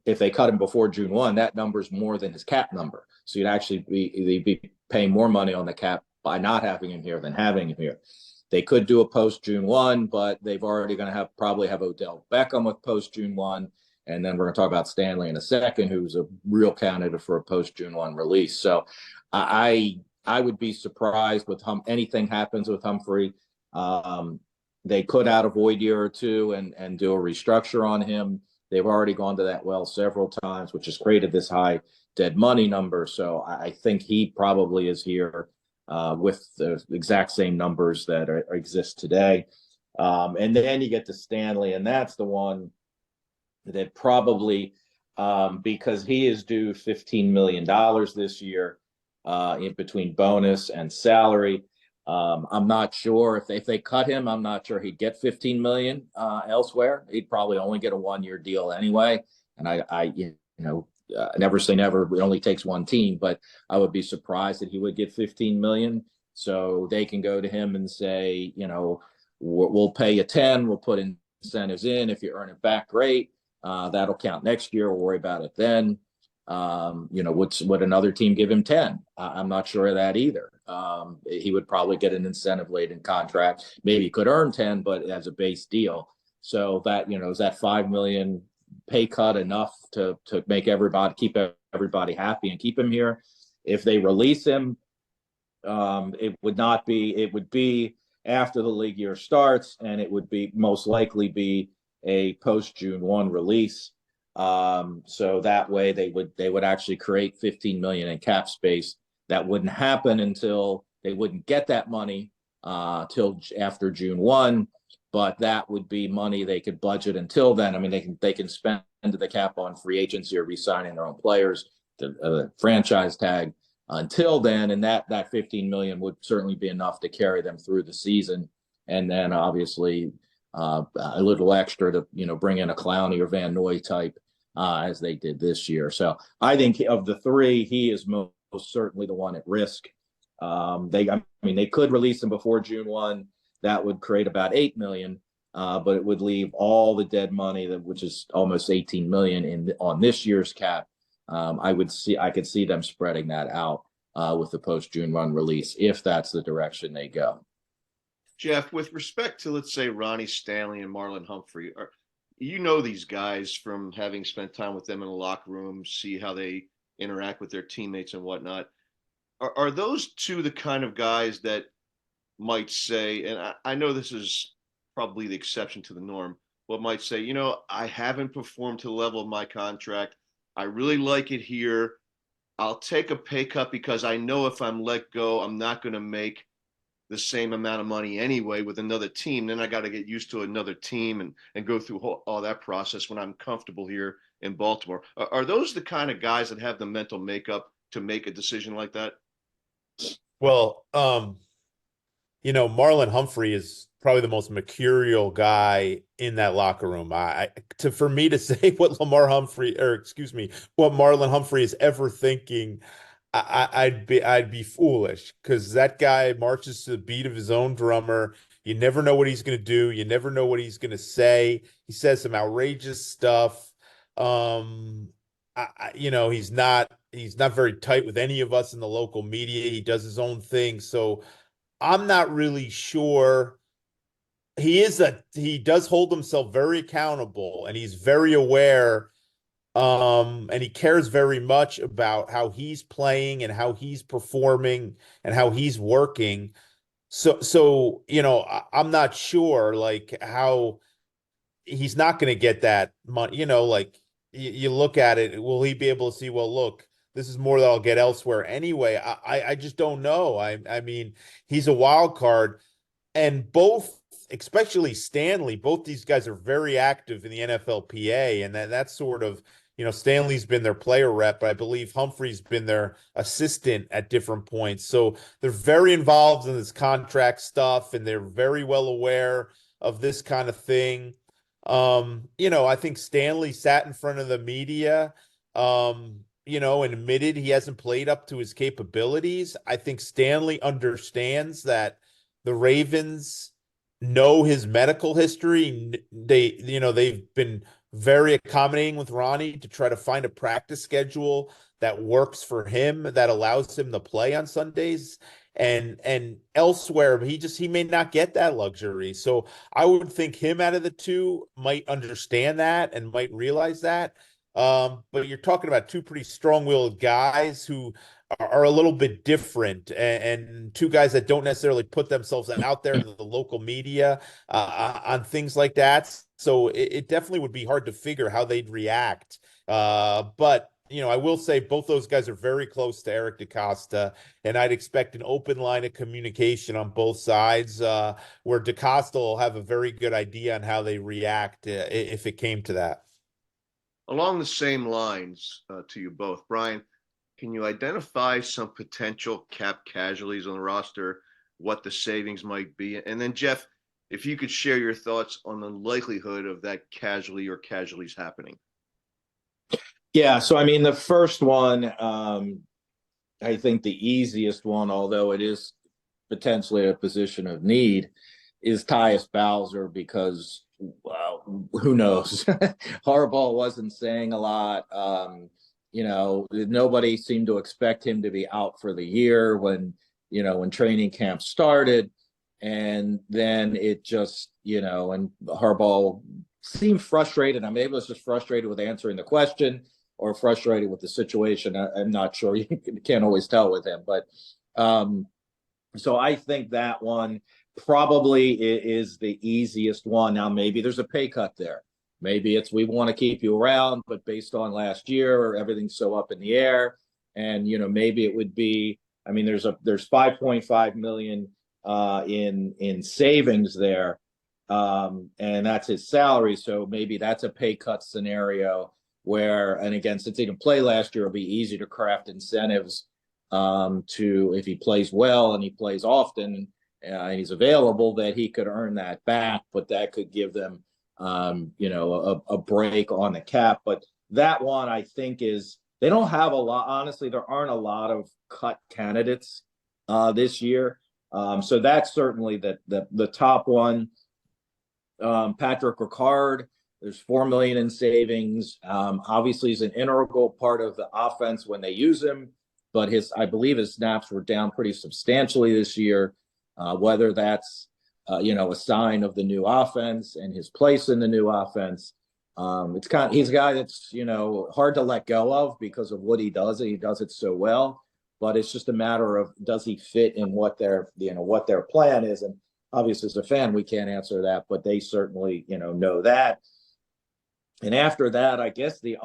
if they cut him before June 1, that number is more than his cap number. So you'd actually be paying more money on the cap by not having him here than having him here. They could do a post June 1, but they've already going to probably have Odell Beckham with post June 1. And then we're going to talk about Stanley in a second, who's a real candidate for a post June 1 release. So I would be surprised with anything happens with Humphrey. They could add a void year or two and do a restructure on him. They've already gone to that well several times, which has created this high dead money number. So I think he probably is here with the exact same numbers that exist today. And then you get to Stanley, and that's the one that probably, because he is due $15 million this year in between bonus and salary. I'm not sure if they cut him, I'm not sure he'd get 15 million elsewhere. He'd probably only get a 1-year deal anyway. And I never say never. It only takes one team, but I would be surprised that he would get 15 million. So they can go to him and say, we'll pay you 10. We'll put incentives in. If you earn it back, great. That'll count next year. We'll worry about it then. Would another team give him 10? I'm not sure of that either. He would probably get an incentive late in contract. Maybe he could earn 10, but as a base deal. So that, is that 5 million pay cut enough to make keep everybody happy and keep him here? If they release him, it would be after the league year starts, and it would be most likely be a post June 1 release. So that way they would actually create 15 million in cap space. That wouldn't happen until they wouldn't get that money till after June 1, but that would be money they could budget until then. I mean, they can spend the cap on free agency or re-signing their own players, the franchise tag until then, and that 15 million would certainly be enough to carry them through the season. And then obviously a little extra to bring in a Clowney or Van Noy type as they did this year. So I think of the three, he is most certainly the one at risk. They could release him before June 1. That would create about 8 million, but it would leave all the dead money, which is almost 18 million on this year's cap. I could see them spreading that out with the post June 1 release if that's the direction they go. Jeff, with respect to, let's say, Ronnie Stanley and Marlon Humphrey, these guys from having spent time with them in the locker room, see how they interact with their teammates and whatnot. Are those two the kind of guys that might say, and I know this is probably the exception to the norm, but might say, I haven't performed to the level of my contract. I really like it here. I'll take a pay cut because I know if I'm let go, I'm not going to make the same amount of money anyway with another team. Then I got to get used to another team and go through all that process when I'm comfortable here in Baltimore. Are those the kind of guys that have the mental makeup to make a decision like that? Well, Marlon Humphrey is probably the most mercurial guy in that locker room. For me to say what Marlon Humphrey is ever thinking, I'd be foolish, because that guy marches to the beat of his own drummer. You never know what he's going to do. You never know what he's going to say. He says some outrageous stuff. He's not very tight with any of us in the local media. He does his own thing. So I'm not really sure. He does hold himself very accountable, and he's very aware. And he cares very much about how he's playing and how he's performing and how he's working. So I'm not sure how he's not going to get that money. You look at it, will he be able to see, well, look, this is more that I'll get elsewhere anyway? I just don't know. I mean, he's a wild card, and both, especially Stanley, both these guys are very active in the NFLPA, and that's sort of, Stanley's been their player rep, but I believe Humphrey's been their assistant at different points. So they're very involved in this contract stuff, and they're very well aware of this kind of thing. I think Stanley sat in front of the media, and admitted he hasn't played up to his capabilities. I think Stanley understands that the Ravens know his medical history. They've been very accommodating with Ronnie to try to find a practice schedule that works for him, that allows him to play on Sundays and elsewhere. He may not get that luxury. So I would think him out of the two might understand that and might realize that. But you're talking about two pretty strong-willed guys who are a little bit different, and two guys that don't necessarily put themselves out there to the local media on things like that. So it definitely would be hard to figure how they'd react. But I will say both those guys are very close to Eric DaCosta, and I'd expect an open line of communication on both sides, where DaCosta will have a very good idea on how they react if it came to that. Along the same lines, to you both, Brian, can you identify some potential cap casualties on the roster, what the savings might be? And then, Jeff, if you could share your thoughts on the likelihood of that casualty or casualties happening. Yeah, so I mean, the first one, I think the easiest one, although it is potentially a position of need, is Tyus Bowser, because who knows? Harbaugh wasn't saying a lot. Nobody seemed to expect him to be out for the year when training camp started. And then it just, and Harbaugh seemed frustrated. I mean, maybe it was just frustrated with answering the question or frustrated with the situation. I'm not sure. You can't always tell with him. But so I think that one probably is the easiest one. Now, maybe there's a pay cut there. Maybe it's we want to keep you around, but based on last year, everything's so up in the air. And maybe it would be. I mean, there's 5.5 million in savings there, and that's his salary. So maybe that's a pay cut scenario where, and again, since he didn't play last year, it'll be easy to craft incentives to, if he plays well and he plays often. He's available, that he could earn that back, but that could give them, a break on the cap. But that one, I think, is they don't have a lot. Honestly, there aren't a lot of cut candidates this year. So that's certainly the top one. Patrick Ricard, there's $4 million in savings. Obviously, he's an integral part of the offense when they use him, but I believe his snaps were down pretty substantially this year. Whether that's a sign of the new offense and his place in the new offense. He's a guy that's hard to let go of because of what he does, and he does it so well. But it's just a matter of, does he fit in what their plan is? And obviously, as a fan, we can't answer that, but they certainly know that. And after that, I guess we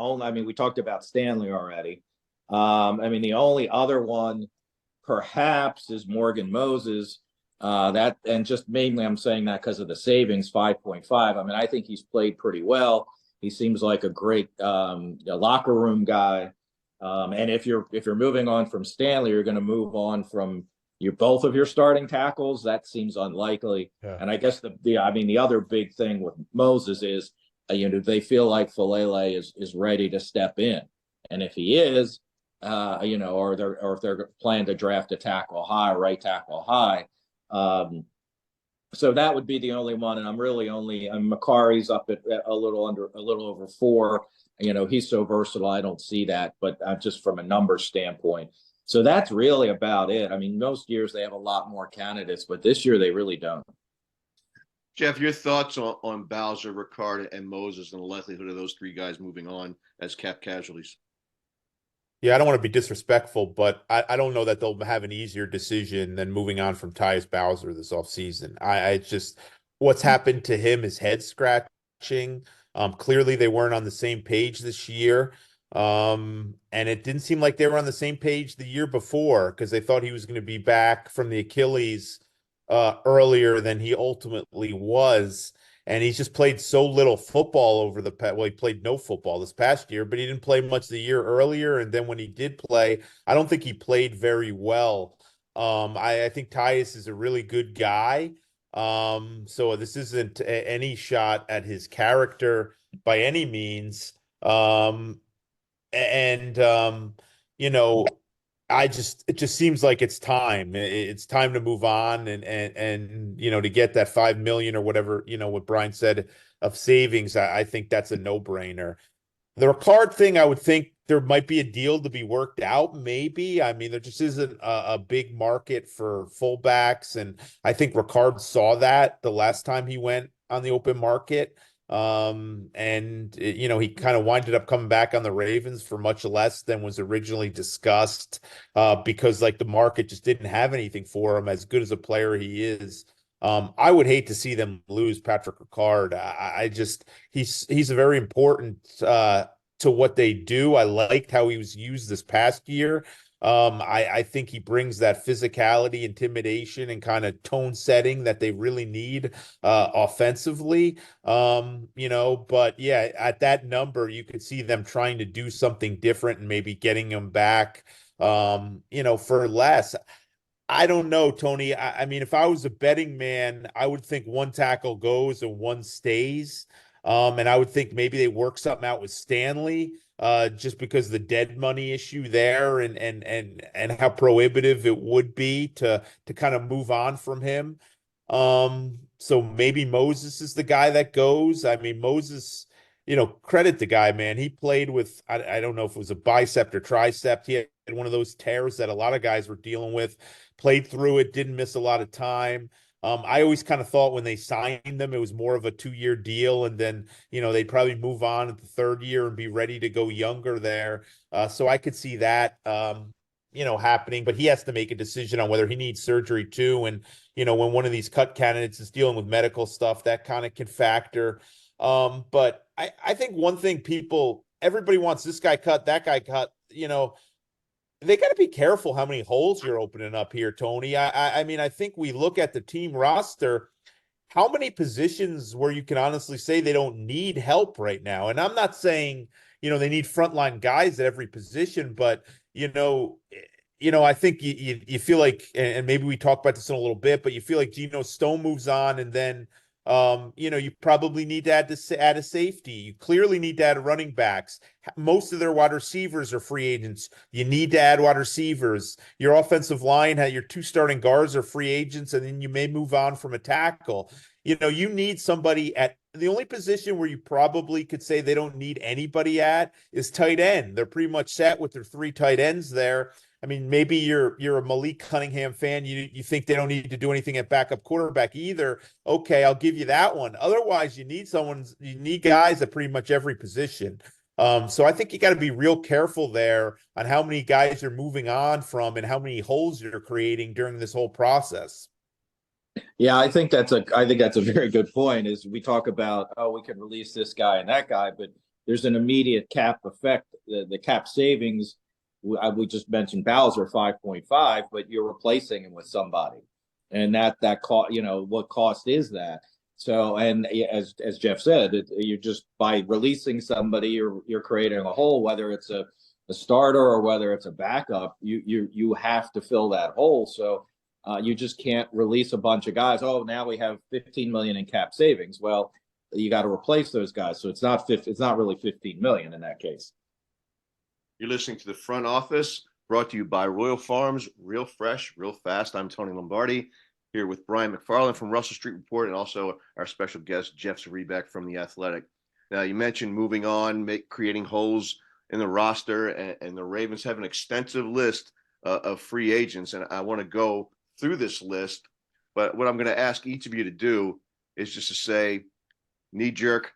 talked about Stanley already. The only other one perhaps is Morgan Moses. And just mainly I'm saying that because of the savings, 5.5. I mean, I think he's played pretty well. He seems like a great locker room guy. And if you're moving on from Stanley, you're going to move on from both of your starting tackles. That seems unlikely. Yeah. And I guess the other big thing with Moses is, they feel like Falele is ready to step in, and if he is, or if they're planning to draft a right tackle high. So that would be the only one, and Makari's up at a little over 4. He's so versatile. I don't see that, but just from a numbers standpoint. So that's really about it. I mean, most years they have a lot more candidates, but this year they really don't. Jeff, your thoughts on Bowser, Ricard, and Moses, and the likelihood of those three guys moving on as cap casualties? Yeah, I don't want to be disrespectful, but I don't know that they'll have an easier decision than moving on from Tyus Bowser this offseason. I just, what's happened to him is head scratching. Clearly they weren't on the same page this year. And it didn't seem like they were on the same page the year before, because they thought he was going to be back from the Achilles earlier than he ultimately was. And he's just played so little football he played no football this past year, but he didn't play much the year earlier. And then when he did play, I don't think he played very well. I think Tyus is a really good guy. So this isn't any shot at his character by any means. And you know, it just seems like it's time. It's time to move on and to get that 5 million or whatever, what Brian said of savings. I think that's a no-brainer. The Ricard thing, I would think there might be a deal to be worked out, maybe. I mean, there just isn't a big market for fullbacks, and I think Ricard saw that the last time he went on the open market. And he kind of winded up coming back on the Ravens for much less than was originally discussed, because like the market just didn't have anything for him, as good as a player he is. I would hate to see them lose Patrick Ricard. I just he's a very important to what they do. I liked how he was used this past year. I think he brings that physicality, intimidation, and kind of tone setting that they really need offensively. But yeah, at that number, you could see them trying to do something different and maybe getting him back, for less. I don't know, Tony. I mean, if I was a betting man, I would think one tackle goes and one stays. And I would think maybe they work something out with Stanley, just because of the dead money issue there and how prohibitive it would be to kind of move on from him. So maybe Moses is the guy that goes. I mean, Moses, credit the guy, man. He played with, I don't know if it was a bicep or tricep. He had one of those tears that a lot of guys were dealing with, played through it, didn't miss a lot of time. I always kind of thought when they signed them, it was more of a 2-year deal, and then they'd probably move on at the third year and be ready to go younger there. So I could see that happening, but he has to make a decision on whether he needs surgery too. And when one of these cut candidates is dealing with medical stuff, that kind of can factor. But I think one thing everybody wants this guy cut, that guy cut. They got to be careful how many holes you're opening up here, Tony. I mean, I think we look at the team roster. How many positions where you can honestly say they don't need help right now? And I'm not saying, they need frontline guys at every position, but I think you feel like, and maybe we talk about this in a little bit, but you feel like Geno Stone moves on, and then you probably need to add a safety. You clearly need to add running backs. Most of their wide receivers are free agents. You need to add wide receivers. Your offensive line, your 2 starting guards are free agents, and then you may move on from a tackle. You need somebody at the only position where you probably could say they don't need anybody at is tight end. They're pretty much set with their 3 tight ends there. I mean, maybe you're a Malik Cunningham fan. You think they don't need to do anything at backup quarterback either. Okay, I'll give you that one. Otherwise, you need guys at pretty much every position. So I think you got to be real careful there on how many guys you're moving on from and how many holes you're creating during this whole process. Yeah, I think that's a very good point. Is we talk about, we can release this guy and that guy, but there's an immediate cap effect. The cap savings. We just mentioned Bowser 5.5, but you're replacing him with somebody, and that cost. What cost is that? So, and as Jeff said, you're just by releasing somebody, you're creating a hole. Whether it's a starter or whether it's a backup, you have to fill that hole. So you just can't release a bunch of guys. Oh, now we have 15 million in cap savings. Well, you got to replace those guys. So it's not really 15 million in that case. You're listening to The Front Office, brought to you by Royal Farms, real fresh, real fast. I'm Tony Lombardi, here with Brian McFarland from Russell Street Report, and also our special guest, Jeff Zrebiec from The Athletic. Now, you mentioned moving on, creating holes in the roster, and the Ravens have an extensive list of free agents, and I want to go through this list. But what I'm going to ask each of you to do is just to say, knee-jerk,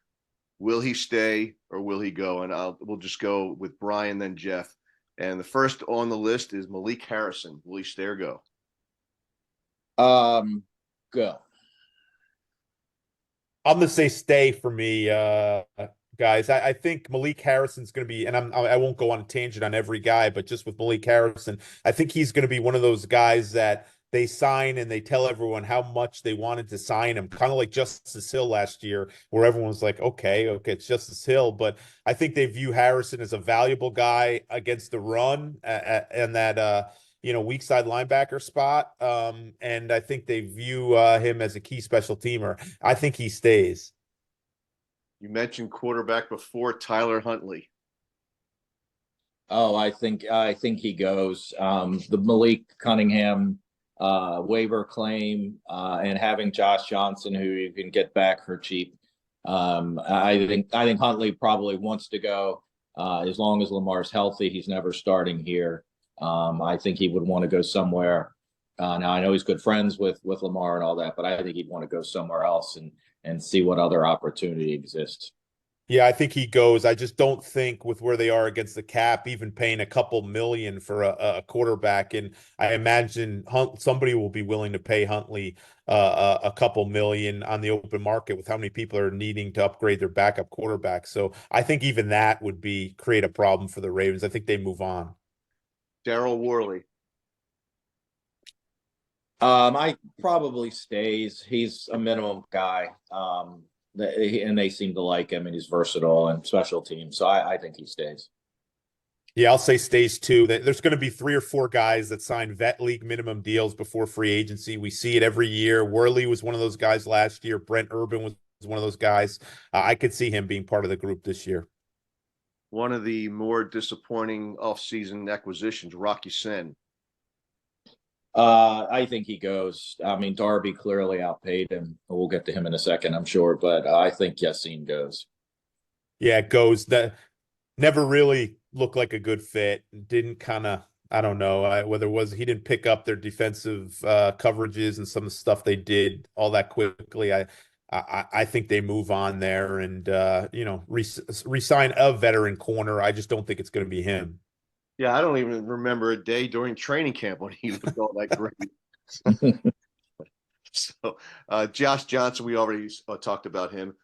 will he stay or will he go? And we'll just go with Brian, then Jeff. And the first on the list is Malik Harrison. Will he stay or go? Go. I'm going to say stay for me, guys. I think Malik Harrison's going to be, and I won't go on a tangent on every guy, but just with Malik Harrison, I think he's going to be one of those guys that they sign and they tell everyone how much they wanted to sign him, kind of like Justice Hill last year, where everyone was like, okay, it's Justice Hill. But I think they view Harrison as a valuable guy against the run, and that weak side linebacker spot. And I think they view him as a key special teamer. I think he stays. You mentioned quarterback before, Tyler Huntley. Oh, I think he goes. The Malik Cunningham waiver claim and having Josh Johnson, who you can get back for cheap. I think Huntley probably wants to go as long as Lamar's healthy. He's never starting here. I think he would want to go somewhere. Now I know he's good friends with Lamar and all that, but I think he'd want to go somewhere else and see what other opportunity exists. Yeah, I think he goes. I just don't think with where they are against the cap, even paying a couple million for a quarterback. And I imagine somebody will be willing to pay Huntley a couple million on the open market with how many people are needing to upgrade their backup quarterback. So I think even that would create a problem for the Ravens. I think they move on. Daryl Worley. I probably stays. He's a minimum guy. And they seem to like him, and he's versatile and special teams. So I think he stays. Yeah, I'll say stays too. There's going to be 3 or 4 guys that sign vet league minimum deals before free agency. We see it every year. Worley was one of those guys last year. Brent Urban was one of those guys. I could see him being part of the group this year. One of the more disappointing offseason acquisitions, Rocky Sin. I think he goes. I mean, Darby clearly outpaid him. We'll get to him in a second, I'm sure, but I think Yassine goes. Yeah, it goes. That never really looked like a good fit. Didn't kind of, I don't know whether it was he didn't pick up their defensive coverages and some of the stuff they did all that quickly. I think they move on there and resign a veteran corner. I just don't think it's going to be him. Yeah, I don't even remember a day during training camp when he looked all that great. So, Josh Johnson, we already talked about him.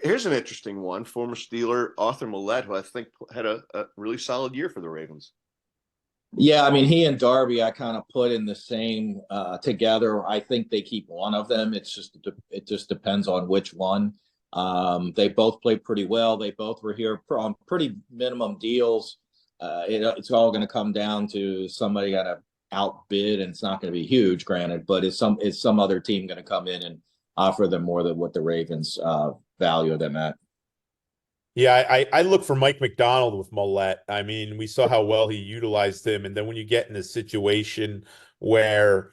Here's an interesting one. Former Steeler Arthur Millette, who I think had a really solid year for the Ravens. Yeah, I mean, he and Darby, I kind of put in the same together. I think they keep one of them. It just depends on which one. They both played pretty well. They both were here on pretty minimum deals. It's all going to come down to somebody got to outbid, and it's not going to be huge, granted, but is some other team going to come in and offer them more than what the Ravens value them at? Yeah, I look for Mike McDonald with Millette. I mean, we saw how well he utilized him, and then when you get in a situation where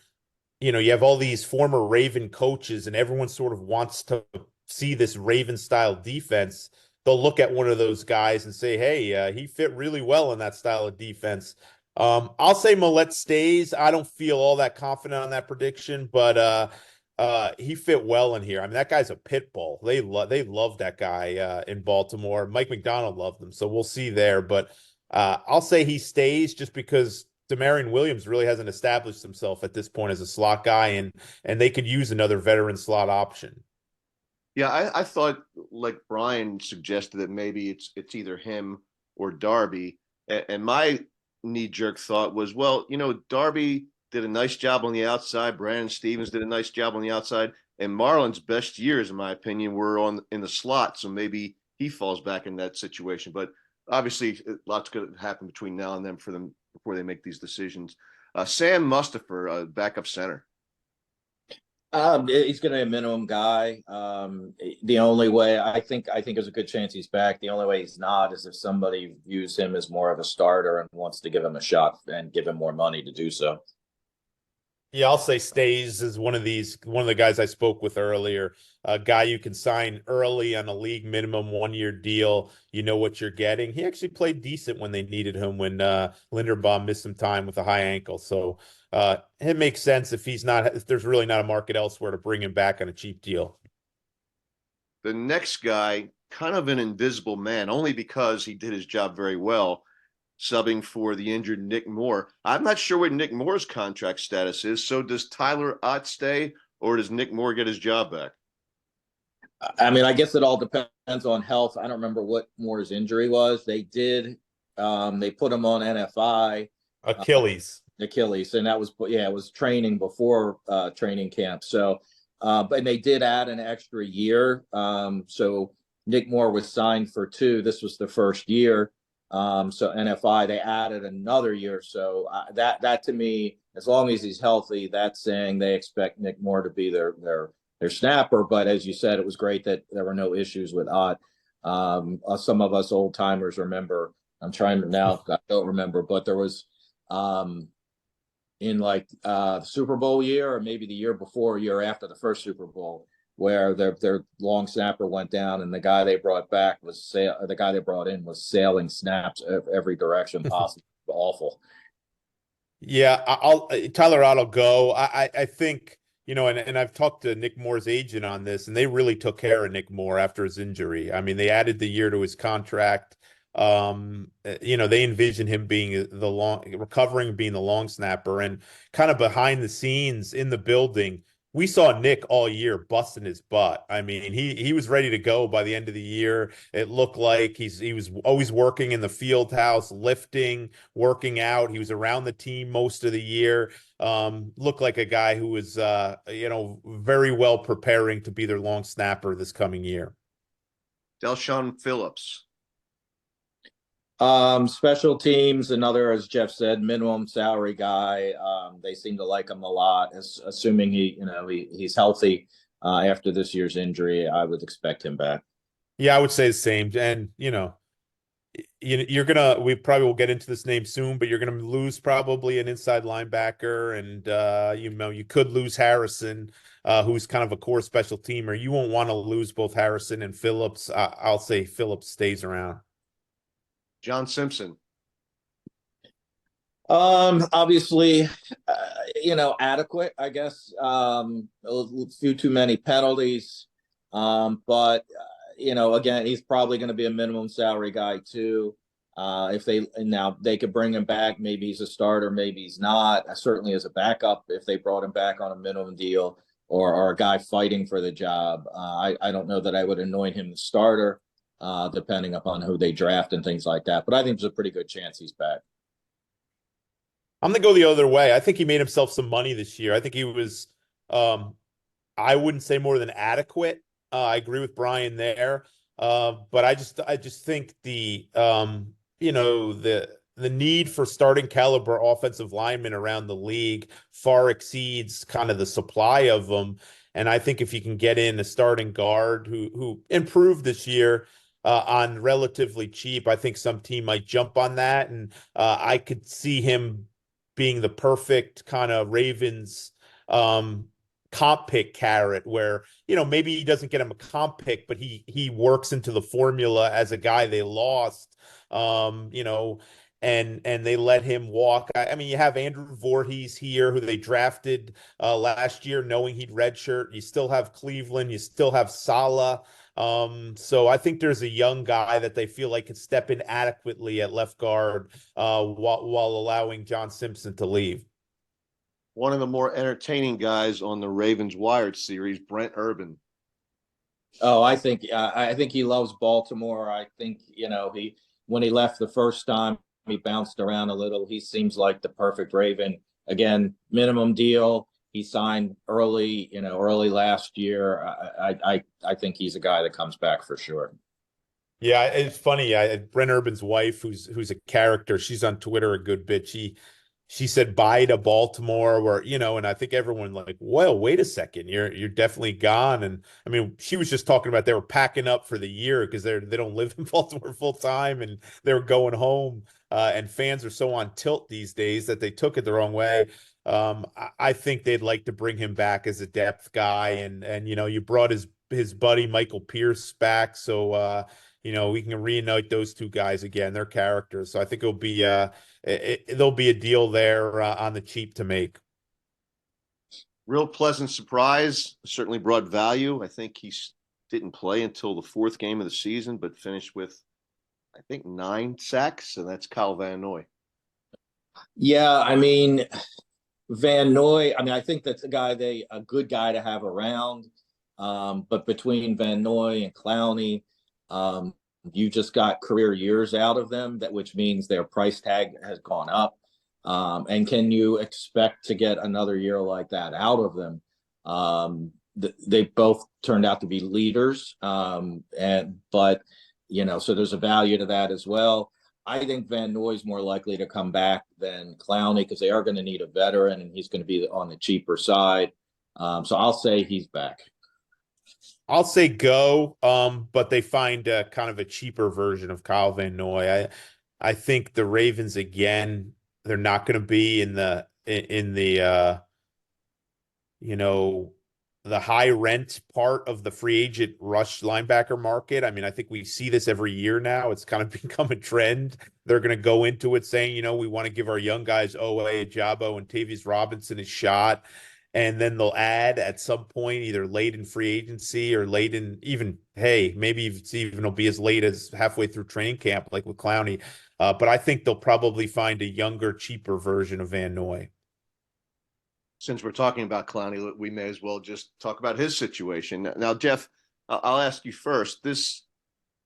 you have all these former Raven coaches, and everyone sort of wants to see this Raven style defense. They'll look at one of those guys and say, hey, he fit really well in that style of defense. I'll say Millette stays. I don't feel all that confident on that prediction, but he fit well in here. I mean, that guy's a pit bull. They love that guy in Baltimore. Mike McDonald loved him, so we'll see there. But I'll say he stays just because Demarion Williams really hasn't established himself at this point as a slot guy, and they could use another veteran slot option. Yeah, I thought, like Brian suggested, that maybe it's either him or Darby. And my knee-jerk thought was, well, Darby did a nice job on the outside. Brandon Stevens did a nice job on the outside. And Marlon's best years, in my opinion, were in the slot. So maybe he falls back in that situation. But obviously, lots going to happen between now and then for them before they make these decisions. Sam Mustipher, backup center. He's going to be a minimum guy. The only way I think there's a good chance he's back. The only way he's not is if somebody views him as more of a starter and wants to give him a shot and give him more money to do so. Yeah, I'll say stays is one of the guys I spoke with earlier, a guy you can sign early on a league minimum 1-year deal. You know what you're getting. He actually played decent when they needed him when Linderbaum missed some time with a high ankle. So it makes sense if there's really not a market elsewhere to bring him back on a cheap deal. The next guy, kind of an invisible man, only because he did his job very well, subbing for the injured Nick Moore. I'm not sure what Nick Moore's contract status is. So does Tyler Ott stay, or does Nick Moore get his job back? I mean, I guess it all depends on health. I don't remember what Moore's injury was. They did. They put him on NFI. Achilles, and that was it was training before training camp. So, but they did add an extra year. So Nick Moore was signed for 2. This was the first year. So NFI, they added another year. So that to me, as long as he's healthy, that's saying they expect Nick Moore to be their snapper. But as you said, it was great that there were no issues with Ott. Some of us old timers remember. I'm trying to now. I don't remember, but there was in like the Super Bowl year, or maybe the year before, or year after the first Super Bowl, where their long snapper went down, and the guy they brought back was the guy they brought in was sailing snaps every direction possible. Awful. Yeah, I'll Tyler Otto go. I think, and I've talked to Nick Moore's agent on this, and they really took care of Nick Moore after his injury. I mean, they added the year to his contract. They envision him being recovering, being the long snapper, and kind of behind the scenes in the building. We saw Nick all year busting his butt. I mean, he was ready to go by the end of the year. It looked like he was always working in the field house, lifting, working out. He was around the team most of the year. Looked like a guy who was very well preparing to be their long snapper this coming year. Delshon Phillips. Special teams, another, as Jeff said, minimum salary guy. They seem to like him a lot, assuming he's healthy after this year's injury. I would expect him back. Yeah, I would say the same. And we probably will get into this name soon, but you're gonna lose probably an inside linebacker, and you could lose Harrison, who's kind of a core special teamer. You won't want to lose both Harrison and Phillips. I'll say Phillips stays around. John Simpson. Obviously, adequate, I guess. A few too many penalties. But again, he's probably going to be a minimum salary guy too. If they could bring him back, maybe he's a starter, maybe he's not. Certainly as a backup, if they brought him back on a minimum deal, or a guy fighting for the job. I don't know that I would anoint him the starter. Depending upon who they draft and things like that. But I think there's a pretty good chance he's back. I'm going to go the other way. I think he made himself some money this year. I think he was, I wouldn't say more than adequate. I agree with Brian there. But I just think the need for starting caliber offensive linemen around the league far exceeds kind of the supply of them. And I think if you can get in a starting guard who improved this year, on relatively cheap, I think some team might jump on that, and I could see him being the perfect kind of Ravens comp pick carrot, where maybe he doesn't get him a comp pick, but he works into the formula as a guy they lost, and they let him walk. I mean, you have Andrew Voorhees here, who they drafted last year, knowing he'd redshirt. You still have Cleveland. You still have Saleh. So I think there's a young guy that they feel like can step in adequately at left guard while allowing John Simpson to leave. One of the more entertaining guys on the Ravens Wired series, Brent Urban. Oh, I think he loves Baltimore. I think when he left the first time, he bounced around a little. He seems like the perfect Raven. Again, minimum deal. He signed early last year. I think he's a guy that comes back for sure. Yeah, it's funny. Brent Urban's wife, who's a character, she's on Twitter a good bit. She said bye to Baltimore, where and I think everyone like, well, wait a second, you're definitely gone. And I mean, she was just talking about they were packing up for the year because they don't live in Baltimore full time, and they were going home. And fans are so on tilt these days that they took it the wrong way. I think they'd like to bring him back as a depth guy, and you brought his buddy Michael Pierce back, so we can reunite those two guys again. Their characters, so I think there'll be a deal there on the cheap to make. Real pleasant surprise. Certainly brought value. I think he didn't play until the fourth game of the season, but finished with, I think, 9 sacks, and that's Kyle Van Noy. Yeah, I mean, Van Noy, I think that's a good guy to have around. But between Van Noy and Clowney, you just got career years out of them, which means their price tag has gone up. And can you expect to get another year like that out of them? They both turned out to be leaders, but so there's a value to that as well. I think Van Nooy's more likely to come back than Clowney because they are going to need a veteran, and he's going to be on the cheaper side. So I'll say he's back. I'll say go, but they find kind of a cheaper version of Kyle Van Noy. I think the Ravens again, they're not going to be in the you know, the high rent part of the free agent rush linebacker market. I mean, I think we see this every year now. It's kind of become a trend. They're going to go into it saying, we want to give our young guys Owe, Ajabo, and Tavius Robinson a shot. And then they'll add at some point, either late in free agency or late in even, hey, maybe it's even will be as late as halfway through training camp, like with Clowney. But I think they'll probably find a younger, cheaper version of Van Noy. Since we're talking about Clowney, we may as well just talk about his situation. Now, Jeff, I'll ask you first.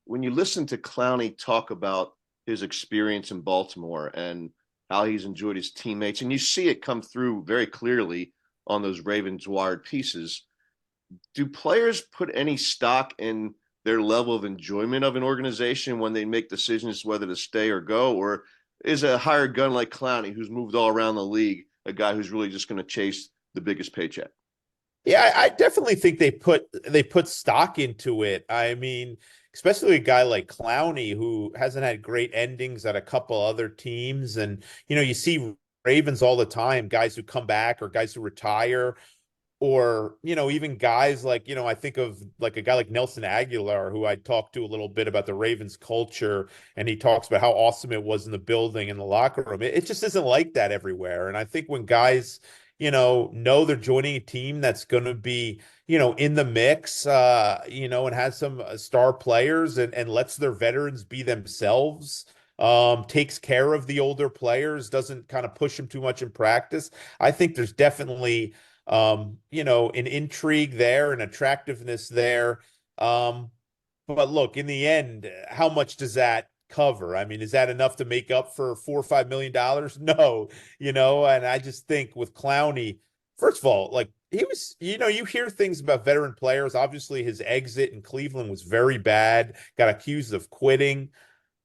When you listen to Clowney talk about his experience in Baltimore and how he's enjoyed his teammates, and you see it come through very clearly on those Ravens Wired pieces, do players put any stock in their level of enjoyment of an organization when they make decisions whether to stay or go? Or is a hired gun like Clowney, who's moved all around the league, a guy who's really just going to chase the biggest paycheck? Yeah, I definitely think they put stock into it. I mean, especially a guy like Clowney, who hasn't had great endings at a couple other teams. And, you see Ravens all the time, guys who come back or guys who retire, or, even guys like, I think of like a guy like Nelson Aguilar, who I talked to a little bit about the Ravens culture, and he talks about how awesome it was in the building, in the locker room. It just isn't like that everywhere. And I think when guys, know they're joining a team that's going to be, in the mix, and has some star players and lets their veterans be themselves, takes care of the older players, doesn't kind of push them too much in practice. I think there's definitely an intrigue there, an attractiveness there. But look, in the end, how much does that cover? I mean, is that enough to make up for $4 or $5 million? No, and I just think with Clowney, first of all, like he was, you hear things about veteran players. Obviously, his exit in Cleveland was very bad, got accused of quitting.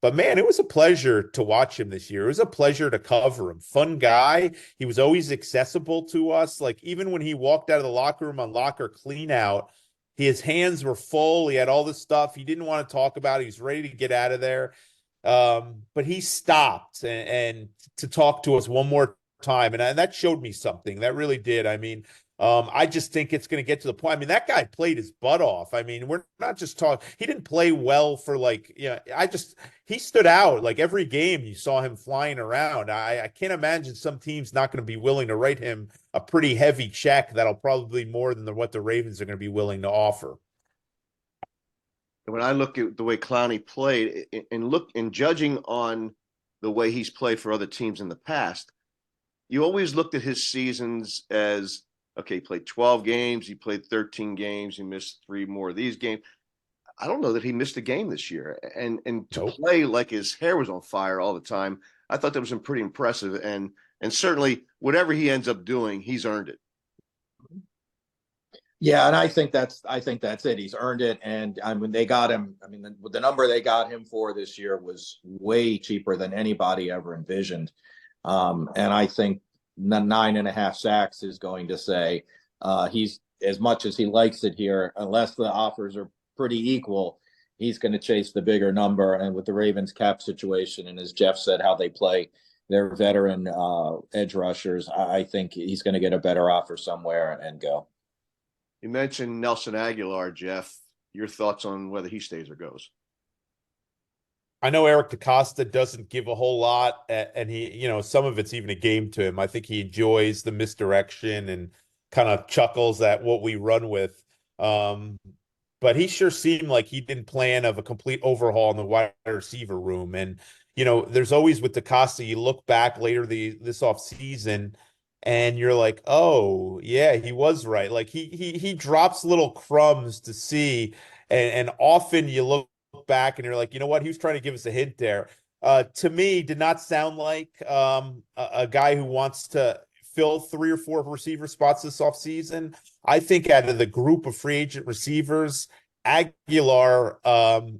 But man, it was a pleasure to watch him this year. It was a pleasure to cover him. Fun guy. He was always accessible to us. Like even when he walked out of the locker room on locker clean out, his hands were full. He had all this stuff he didn't want to talk about. He was ready to get out of there. But he stopped and to talk to us one more time. And that showed me something. That really did. I mean, I just think it's going to get to the point. I mean, that guy played his butt off. I mean, we're not just talking. He didn't play well for he stood out like every game. You saw him flying around. I can't imagine some team's not going to be willing to write him a pretty heavy check that'll probably be more than what the Ravens are going to be willing to offer. When I look at the way Clowney played and judging on the way he's played for other teams in the past, you always looked at his seasons as, okay, he played 12 games, he played 13 games, he missed 3 more of these games. I don't know that he missed a game this year. And to play like his hair was on fire all the time, I thought that was pretty impressive. And certainly whatever he ends up doing, he's earned it. Yeah, and I think that's it. He's earned it. And I mean, they got him. I mean, the number they got him for this year was way cheaper than anybody ever envisioned. And I think the 9.5 sacks is going to say he's, as much as he likes it here, unless the offers are pretty equal, he's going to chase the bigger number. And with the Ravens cap situation, and as Jeff said, how they play their veteran edge rushers, I think he's going to get a better offer somewhere and go. You mentioned Nelson Aguilar, Jeff. Your thoughts on whether he stays or goes? I know Eric DaCosta doesn't give a whole lot, and he, some of it's even a game to him. I think he enjoys the misdirection and kind of chuckles at what we run with. But he sure seemed like he didn't plan of a complete overhaul in the wide receiver room. And, there's always with DaCosta, you look back later this offseason and you're like, oh, yeah, he was right. Like he drops little crumbs to see. And often you look back and you're like, you know what? He was trying to give us a hint there. To me, did not sound like a guy who wants to fill 3 or 4 receiver spots this offseason. I think out of the group of free agent receivers, Aguilar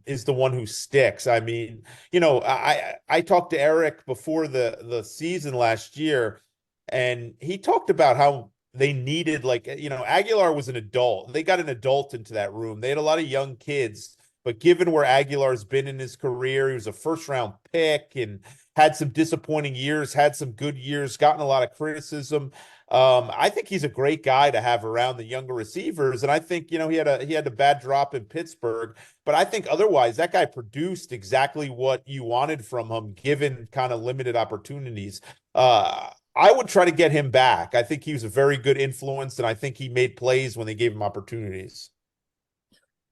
is the one who sticks. I mean, I talked to Eric before the season last year, and he talked about how they needed, like, Aguilar was an adult. They got an adult into that room. They had a lot of young kids, but given where Aguilar's been in his career, he was a first round pick and had some disappointing years, had some good years, gotten a lot of criticism. I think he's a great guy to have around the younger receivers, and I think he had a bad drop in Pittsburgh, but I think otherwise that guy produced exactly what you wanted from him, given kind of limited opportunities. I would try to get him back. I think he was a very good influence, and I think he made plays when they gave him opportunities.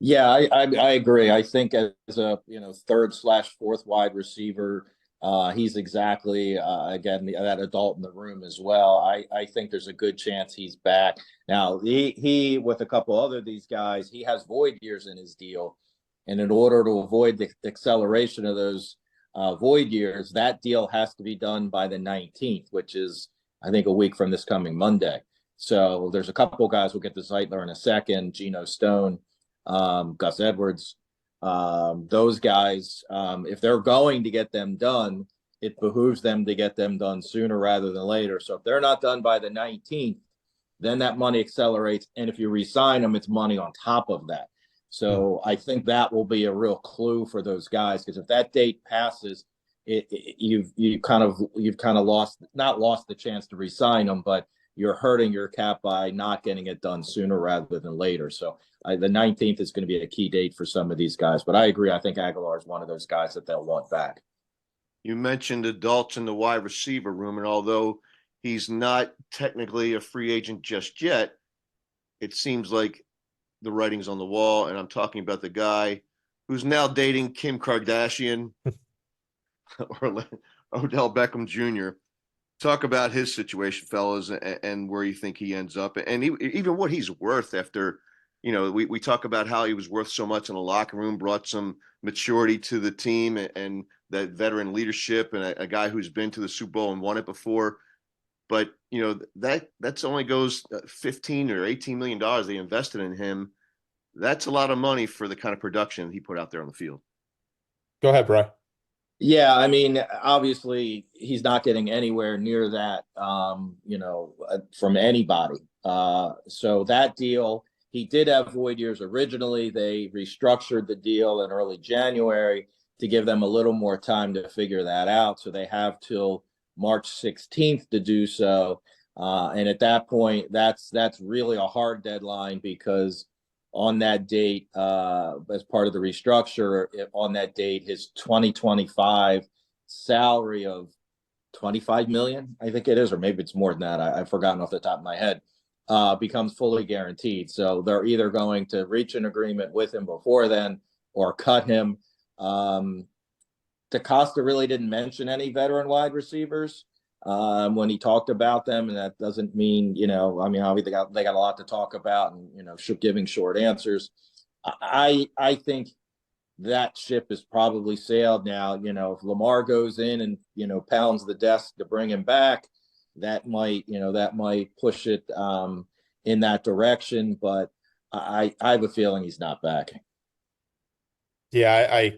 Yeah, I agree. I think as a third slash fourth wide receiver, he's exactly again that adult in the room as well. I think there's a good chance he's back. Now he with a couple other these guys, he has void years in his deal, and in order to avoid the acceleration of those void years, that deal has to be done by the 19th, which is I think a week from this coming Monday. So there's a couple guys. We'll get to Zeitler in a second. Geno Stone, Gus Edwards, those guys, if they're going to get them done, it behooves them to get them done sooner rather than later. So if they're not done by the 19th, then that money accelerates. And if you re-sign them, it's money on top of that. So I think that will be a real clue for those guys, because if that date passes, you've kind of not lost the chance to re-sign them, but you're hurting your cap by not getting it done sooner rather than later. So the 19th is going to be a key date for some of these guys. But I agree. I think Aguilar is one of those guys that they'll want back. You mentioned adults in the wide receiver room, and although he's not technically a free agent just yet, it seems like the writing's on the wall. And I'm talking about the guy who's now dating Kim Kardashian or Odell Beckham Jr. Talk about his situation, fellas, and where you think he ends up, and even what he's worth after. We talk about how he was worth so much in the locker room, brought some maturity to the team, and that veteran leadership, and a guy who's been to the Super Bowl and won it before. But that's only goes $15 or $18 million they invested in him. That's a lot of money for the kind of production he put out there on the field. Go ahead, Bry. Yeah, I mean, obviously he's not getting anywhere near that, from anybody. So that deal, he did have void years originally. They restructured the deal in early January to give them a little more time to figure that out. So they have till March 16th to do so. And at that point, that's really a hard deadline, because on that date, as part of the restructure, on that date, his 2025 salary of 25 million, I think it is, or maybe it's more than that. I've forgotten off the top of my head, becomes fully guaranteed. So they're either going to reach an agreement with him before then or cut him. DaCosta really didn't mention any veteran wide receivers when he talked about them, and that doesn't mean, obviously they got a lot to talk about, and giving short answers. I think that ship is probably sailed now. If Lamar goes in and pounds the desk to bring him back, that might push it in that direction. But I have a feeling he's not back. Yeah,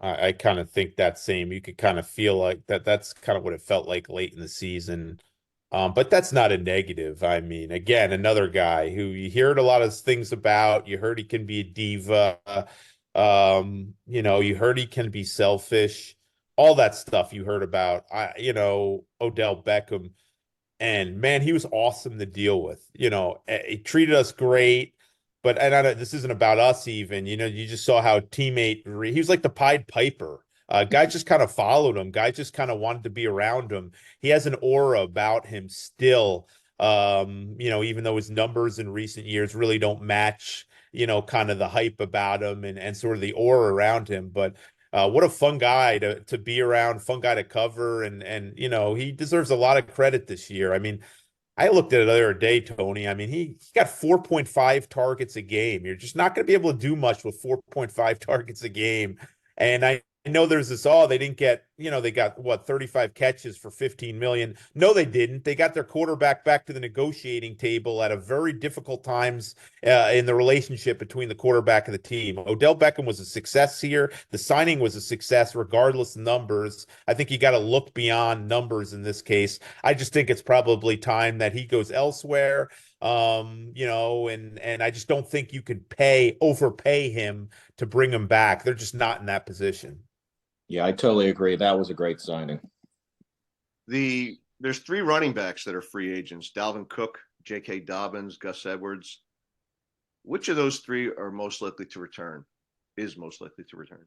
I kind of think that same. You could kind of feel like that's kind of what it felt like late in the season. But that's not a negative. I mean, again, another guy who you heard a lot of things about. You heard he can be a diva. You heard he can be selfish. All that stuff you heard about. Odell Beckham, and man, he was awesome to deal with. He treated us great. But this isn't about us even. You just saw how he was like the Pied Piper. Guys just kind of followed him. Guys just kind of wanted to be around him. He has an aura about him still. Even though his numbers in recent years really don't match, kind of the hype about him and sort of the aura around him. But what a fun guy to be around, fun guy to cover, and he deserves a lot of credit this year. I mean, I looked at it the other day, Tony. I mean, he got 4.5 targets a game. You're just not going to be able to do much with 4.5 targets a game. And I know there's this, they didn't get, they got what 35 catches for 15 million. No, they didn't. They got their quarterback back to the negotiating table at a very difficult times in the relationship between the quarterback and the team. Odell Beckham was a success here. The signing was a success regardless of numbers. I think you got to look beyond numbers in this case. I just think it's probably time that he goes elsewhere. And I just don't think you could overpay him to bring him back. They're just not in that position. Yeah, I totally agree. That was a great signing. There's 3 running backs that are free agents: Dalvin Cook, J.K. Dobbins, Gus Edwards. Which of those 3 are most likely to return? Is most likely to return?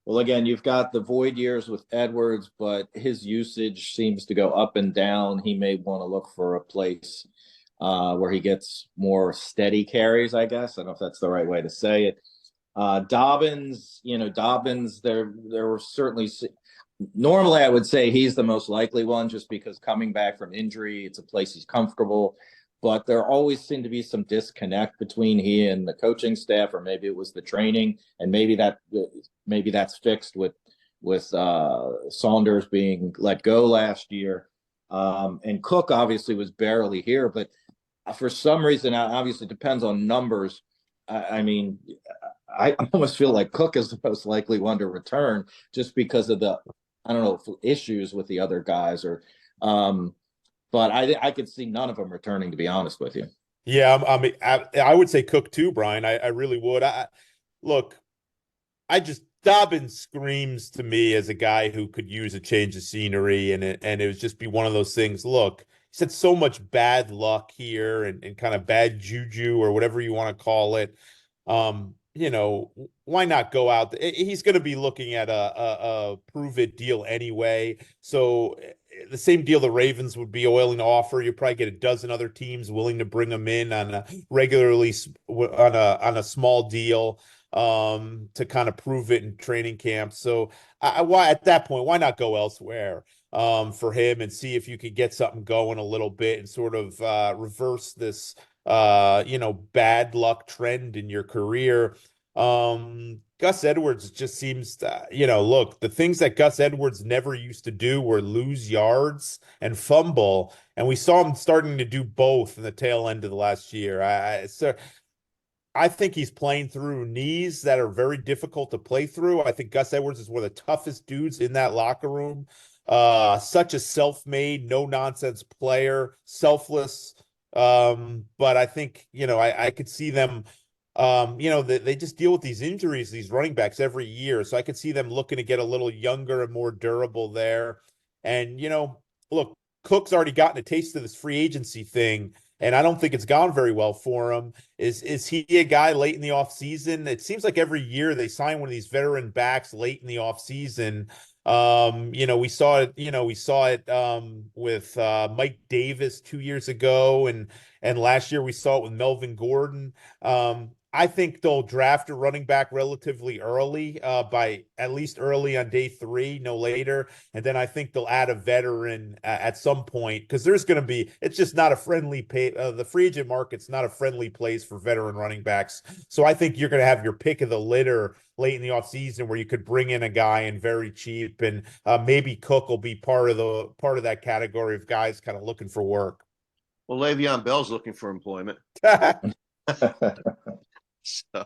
Well, again, you've got the void years with Edwards, but his usage seems to go up and down. He may want to look for a place where he gets more steady carries, I guess. I don't know if that's the right way to say it. Dobbins, there were certainly normally I would say he's the most likely one just because coming back from injury, it's a place he's comfortable. But there always seemed to be some disconnect between he and the coaching staff, or maybe it was the training, and maybe that's fixed with Saunders being let go last year. And Cook obviously was barely here, but for some reason, obviously depends on numbers. I almost feel like Cook is the most likely one to return just because of the, I don't know, issues with the other guys but I could see none of them returning, to be honest with you. Yeah, I would say Cook too, Brian. I really would. Look, Dobbins screams to me as a guy who could use a change of scenery, and it would just be one of those things. Look, he's had so much bad luck here and kind of bad juju or whatever you want to call it. Why not go out? He's going to be looking at a prove it deal anyway. So the same deal the Ravens would be willing to offer. You probably get a dozen other teams willing to bring him in on a regularly on a small deal to kind of prove it in training camp. So why at that point, why not go elsewhere for him and see if you could get something going a little bit and sort of reverse this bad luck trend in your career. Gus Edwards just seems to, look, the things that Gus Edwards never used to do were lose yards and fumble, and we saw him starting to do both in the tail end of the last year. I think he's playing through knees that are very difficult to play through. I think Gus Edwards is one of the toughest dudes in that locker room. Such a self-made, no-nonsense player, selfless. But I think, I could see them, they just deal with these injuries, these running backs every year. So I could see them looking to get a little younger and more durable there. And, look, Cook's already gotten a taste of this free agency thing, and I don't think it's gone very well for him. Is he a guy late in the offseason? It seems like every year they sign one of these veteran backs late in the offseason. We saw it with Mike Davis 2 years ago, and last year we saw it with Melvin Gordon. I think they'll draft a running back relatively early, by at least early on day 3, no later. And then I think they'll add a veteran at some point, because it's just not a friendly the free agent market's not a friendly place for veteran running backs. So I think you're going to have your pick of the litter late in the offseason where you could bring in a guy and very cheap, and maybe Cook will be part of that category of guys kind of looking for work. Well, Le'Veon Bell's looking for employment. So,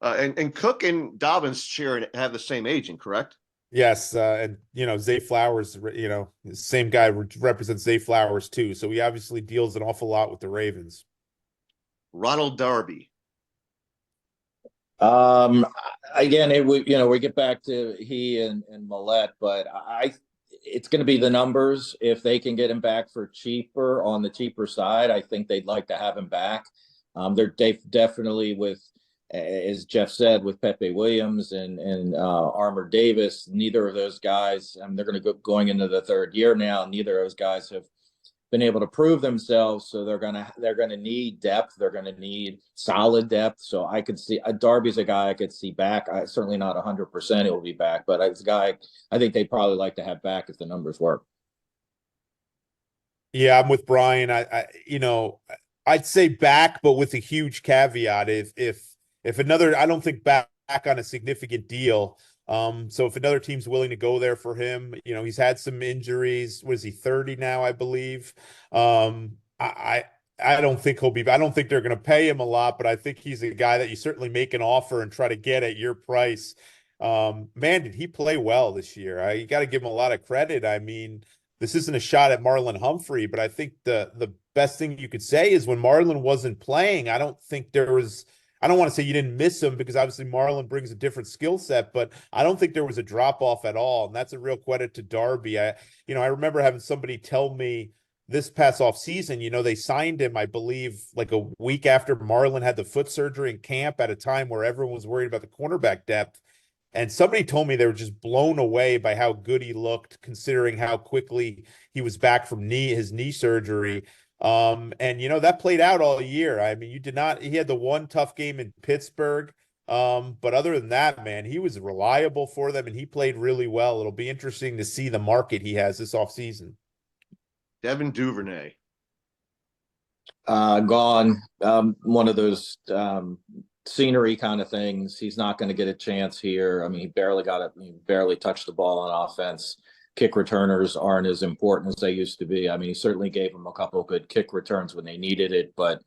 and Cook and Dobbins have the same agent, correct? Yes, and Zay Flowers, the same guy represents Zay Flowers too. So he obviously deals an awful lot with the Ravens. Ronald Darby. Again, we get back to he and Millette, but it's going to be the numbers. If they can get him back for cheaper on the cheaper side, I think they'd like to have him back. They're definitely with, as Jeff said, with Pepe Williams and Armour Davis. Neither of those guys, they're going to going into the 3rd year now. Neither of those guys have been able to prove themselves, so they're gonna need depth. They're gonna need solid depth. So I could see Darby's a guy I could see back. Certainly not 100% he'll be back, but it's a guy I think they'd probably like to have back if the numbers work. Yeah, I'm with Brian. I'd say back, but with a huge caveat. If another, I don't think back on a significant deal. So if another team's willing to go there for him, he's had some injuries. What is he, 30 now, I believe? I don't think I don't think they're going to pay him a lot, but I think he's a guy that you certainly make an offer and try to get at your price. Man, did he play well this year? You got to give him a lot of credit. I mean, this isn't a shot at Marlon Humphrey, but I think the best thing you could say is when Marlon wasn't playing, I don't think there was. I don't want to say you didn't miss him because obviously Marlon brings a different skill set, but I don't think there was a drop off at all, and that's a real credit to Darby. I remember having somebody tell me this past off season, they signed him, I believe, like a week after Marlon had the foot surgery in camp at a time where everyone was worried about the cornerback depth. And somebody told me they were just blown away by how good he looked, considering how quickly he was back from his knee surgery. And that played out all year. I mean, he had the one tough game in Pittsburgh. But other than that, man, he was reliable for them and he played really well. It'll be interesting to see the market he has this offseason. Devin Duvernay. Gone. One of those scenery kind of things. He's not going to get a chance here. I mean, he barely touched the ball on offense. Kick returners aren't as important as they used to be. I mean, he certainly gave them a couple of good kick returns when they needed it, but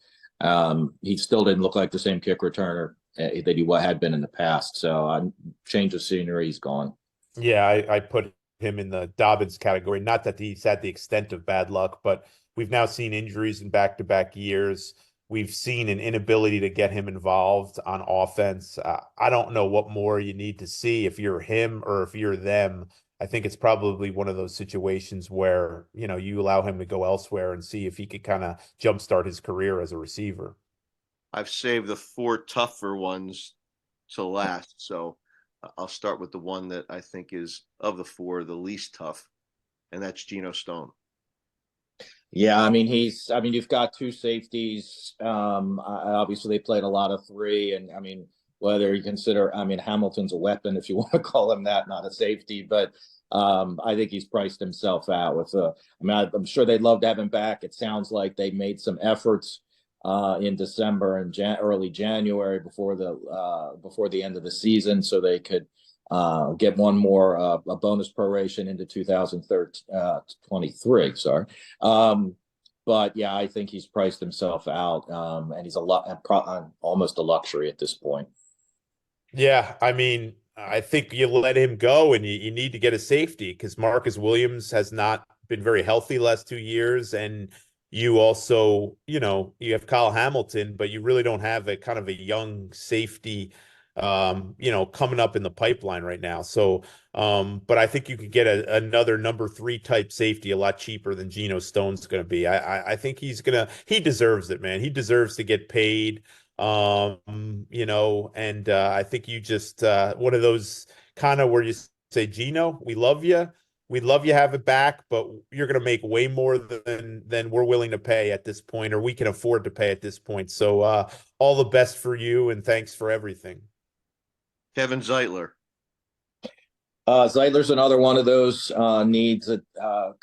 he still didn't look like the same kick returner that he had been in the past. So change of scenery, he's gone. Yeah, I put him in the Dobbins category. Not that he's had the extent of bad luck, but we've now seen injuries in back-to-back years. We've seen an inability to get him involved on offense. I don't know what more you need to see if you're him or if you're them. I think it's probably one of those situations where, you allow him to go elsewhere and see if he could kind of jumpstart his career as a receiver. I've saved the 4 tougher ones to last. So I'll start with the one that I think is, of the 4, the least tough, and that's Geno Stone. Yeah, I mean, you've got 2 safeties. Obviously they played a lot of 3, and I mean, whether you consider, Hamilton's a weapon, if you want to call him that, not a safety, but I think he's priced himself out with I'm sure they'd love to have him back. It sounds like they made some efforts in December and early January before the end of the season, so they could get one more a bonus proration into 2023. Sorry. But yeah, I think he's priced himself out, and he's almost a luxury at this point. Yeah, I mean, I think you let him go and you need to get a safety because Marcus Williams has not been very healthy the last 2 years. And you also, you have Kyle Hamilton, but you really don't have a kind of a young safety, coming up in the pipeline right now. So, but I think you could get another number 3 type safety a lot cheaper than Geno Stone's going to be. I think he deserves it, man. He deserves to get paid. And I think you just one of those kind of where you say, Geno, we love you. We'd love you have it back, but you're going to make way more than we're willing to pay at this point, or we can afford to pay at this point. So all the best for you and thanks for everything. Kevin Zeitler. Zeitler's another one of those needs that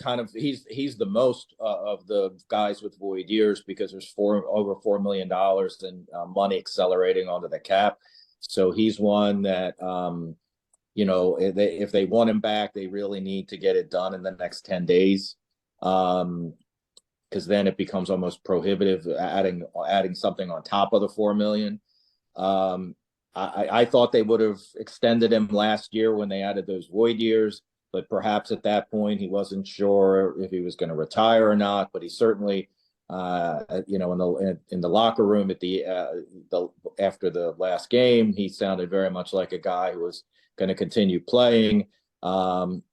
kind of he's the most of the guys with void years because there's over $4 million in money accelerating onto the cap. So he's one that if they want him back, they really need to get it done in the next 10 days, because then it becomes almost prohibitive adding something on top of the $4 million. I thought they would have extended him last year when they added those void years, but perhaps at that point he wasn't sure if he was going to retire or not. But he certainly, in the locker room after the last game, he sounded very much like a guy who was going to continue playing.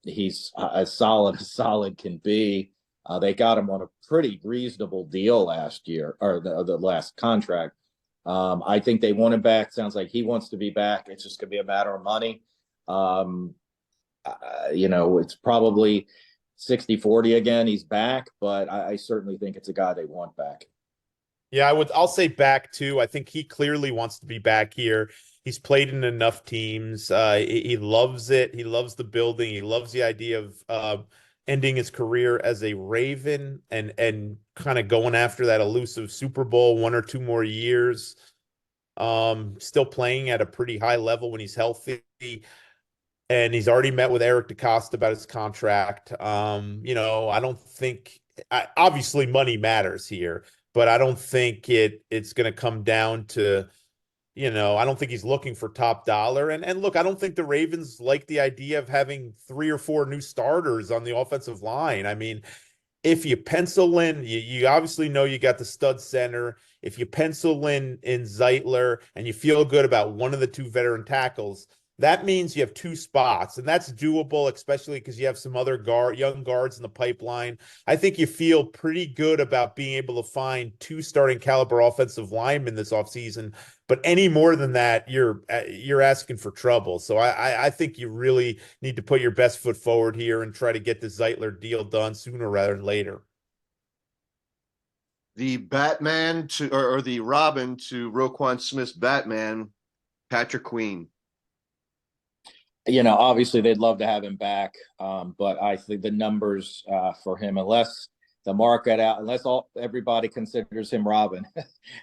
He's as solid can be. They got him on a pretty reasonable deal last year, or the last contract. I think they want him back. Sounds like he wants to be back. It's just going to be a matter of money. It's probably 60-40 again. He's back, but I certainly think it's a guy they want back. Yeah, I'll say back too. I think he clearly wants to be back here. He's played in enough teams. He loves it. He loves the building. He loves the idea of ending his career as a Raven and kind of going after that elusive Super Bowl 1 or 2 more years. Still playing at a pretty high level when he's healthy. and he's already met with Eric DaCosta about his contract. I don't think obviously money matters here, but I don't think it's going to come down to, I don't think he's looking for top dollar. And look, I don't think the Ravens like the idea of having 3 or 4 new starters on the offensive line. I mean, if you pencil in, you obviously know you got the stud center. If you pencil in Zeitler and you feel good about one of the 2 veteran tackles, that means you have 2 spots, and that's doable, especially because you have some other young guards in the pipeline. I think you feel pretty good about being able to find 2 starting caliber offensive linemen this offseason. But any more than that, you're asking for trouble. So I think you really need to put your best foot forward here and try to get the Zeitler deal done sooner rather than later. The Batman or the Robin to Roquan Smith's Batman, Patrick Queen. Obviously they'd love to have him back, but I think the numbers for him, unless the market unless everybody considers him Robin,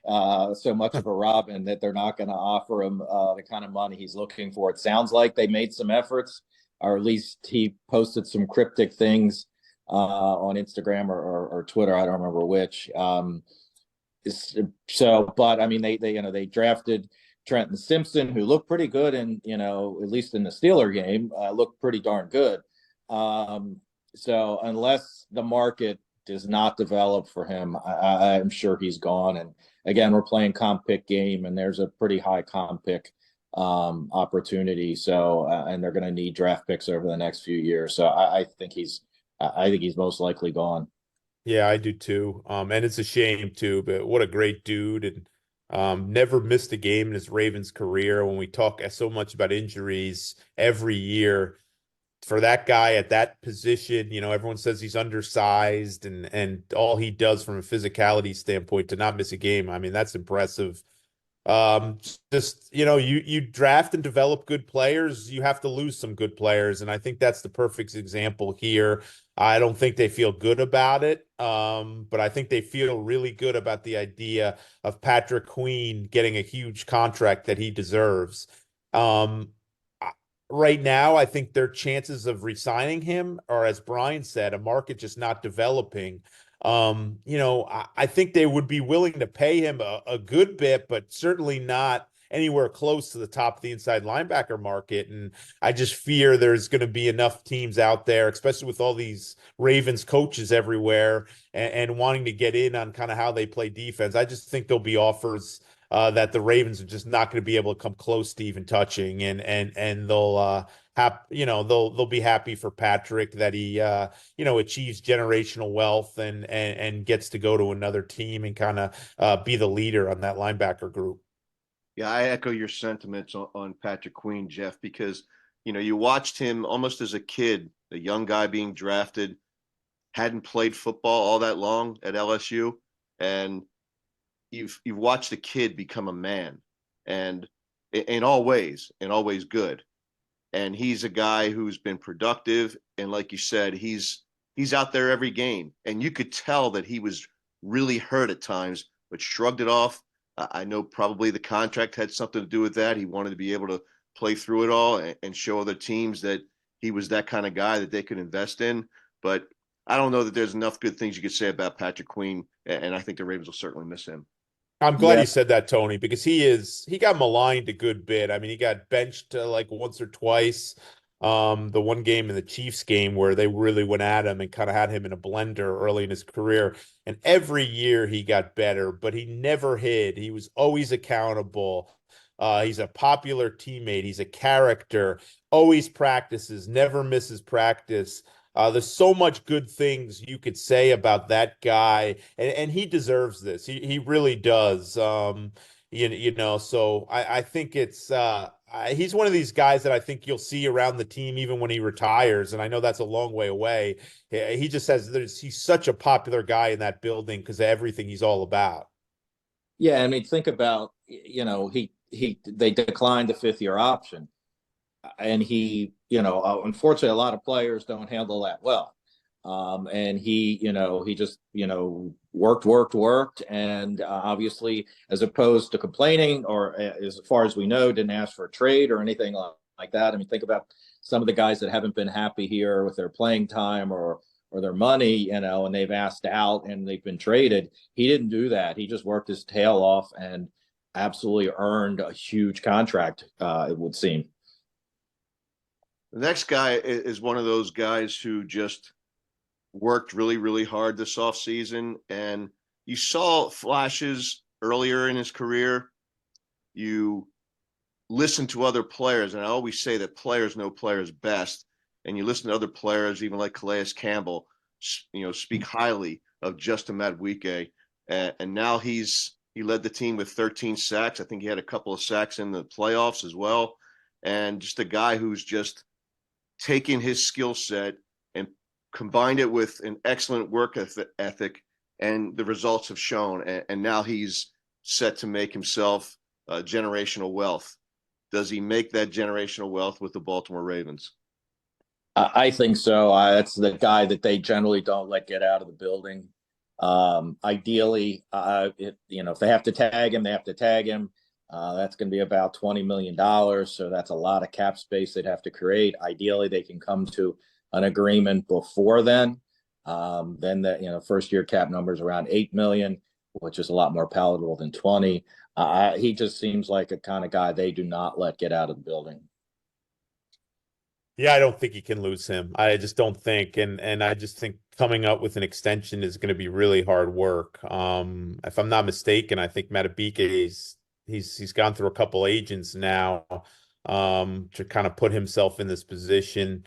so much of a Robin that they're not going to offer him the kind of money he's looking for. It sounds like they made some efforts, or at least he posted some cryptic things on Instagram or Twitter. I don't remember which. But I mean, they drafted Trenton Simpson, who looked pretty good, and at least in the Steeler game, looked pretty darn good. So unless the market does not develop for him, I'm sure he's gone. And again, we're playing comp pick game, and there's a pretty high comp pick opportunity. So and they're going to need draft picks over the next few years. So I think he's most likely gone. Yeah, I do too. And it's a shame too, but what a great dude, and never missed a game in his Ravens career. When we talk so much about injuries every year, for that guy at that position, everyone says he's undersized, and all he does from a physicality standpoint to not miss a game. I mean, that's impressive. Just, you draft and develop good players, you have to lose some good players. And I think that's the perfect example here. I don't think they feel good about it. But I think they feel really good about the idea of Patrick Queen getting a huge contract that he deserves. Right now, I think their chances of re-signing him are, as Brian said, a market just not developing. I think they would be willing to pay him a good bit, but certainly not anywhere close to the top of the inside linebacker market. And I just fear there's going to be enough teams out there, especially with all these Ravens coaches everywhere, and wanting to get in on kind of how they play defense. I just think there'll be offers that the Ravens are just not going to be able to come close to even touching, and they'll they'll be happy for Patrick that he achieves generational wealth and gets to go to another team and kind of be the leader on that linebacker group. Yeah, I echo your sentiments on Patrick Queen, Jeff, because you watched him almost as a kid, a young guy being drafted, hadn't played football all that long at LSU, and you've watched the kid become a man, and in all ways good. And he's a guy who's been productive, and like you said, he's out there every game, and you could tell that he was really hurt at times, but shrugged it off. I know probably the contract had something to do with that. He wanted to be able to play through it all and show other teams that he was that kind of guy that they could invest in. But I don't know that there's enough good things you could say about Patrick Queen, and I think the Ravens will certainly miss him. I'm glad you said that, Tony, because he got maligned a good bit. I mean, he got benched like once or twice. The one game in the Chiefs game where they really went at him and kind of had him in a blender early in his career. And every year he got better, but he never hid. He was always accountable. He's a popular teammate. He's a character, always practices, never misses practice. There's so much good things you could say about that guy, and he deserves this. He really does. So I think it's he's one of these guys that I think you'll see around the team even when he retires. And I know that's a long way away. He just he's such a popular guy in that building because of everything he's all about. Yeah, I mean, think about, they declined the 5th-year option, and he, unfortunately, a lot of players don't handle that well. And he just, worked. And obviously, as opposed to complaining, or as far as we know, didn't ask for a trade or anything like that. I mean, think about some of the guys that haven't been happy here with their playing time or their money, you know, and they've asked out and they've been traded. He didn't do that. He just worked his tail off and absolutely earned a huge contract, it would seem. The next guy is one of those guys who just worked really, really hard this offseason. And you saw flashes earlier in his career. You listen to other players, and I always say that players know players best. And you listen to other players, even like Calais Campbell, you know, speak highly of Justin Madueke. And now he led the team with 13 sacks. I think he had a couple of sacks in the playoffs as well. And just a guy who's just taken his skill set and combined it with an excellent work ethic, and the results have shown. And now he's set to make himself generational wealth. Does he make that generational wealth with the Baltimore Ravens? I think so. That's the guy that they generally don't let get out of the building. Ideally, if they have to tag him, they have to tag him. That's going to be about $20 million. So that's a lot of cap space they'd have to create. Ideally, they can come to an agreement before then. Then the first year cap number is around 8 million, which is a lot more palatable than 20. He just seems like a kind of guy they do not let get out of the building. Yeah, I don't think you can lose him. I just don't think, and I just think coming up with an extension is going to be really hard work. If I'm not mistaken, I think Madueke he's gone through a couple agents now to kind of put himself in this position.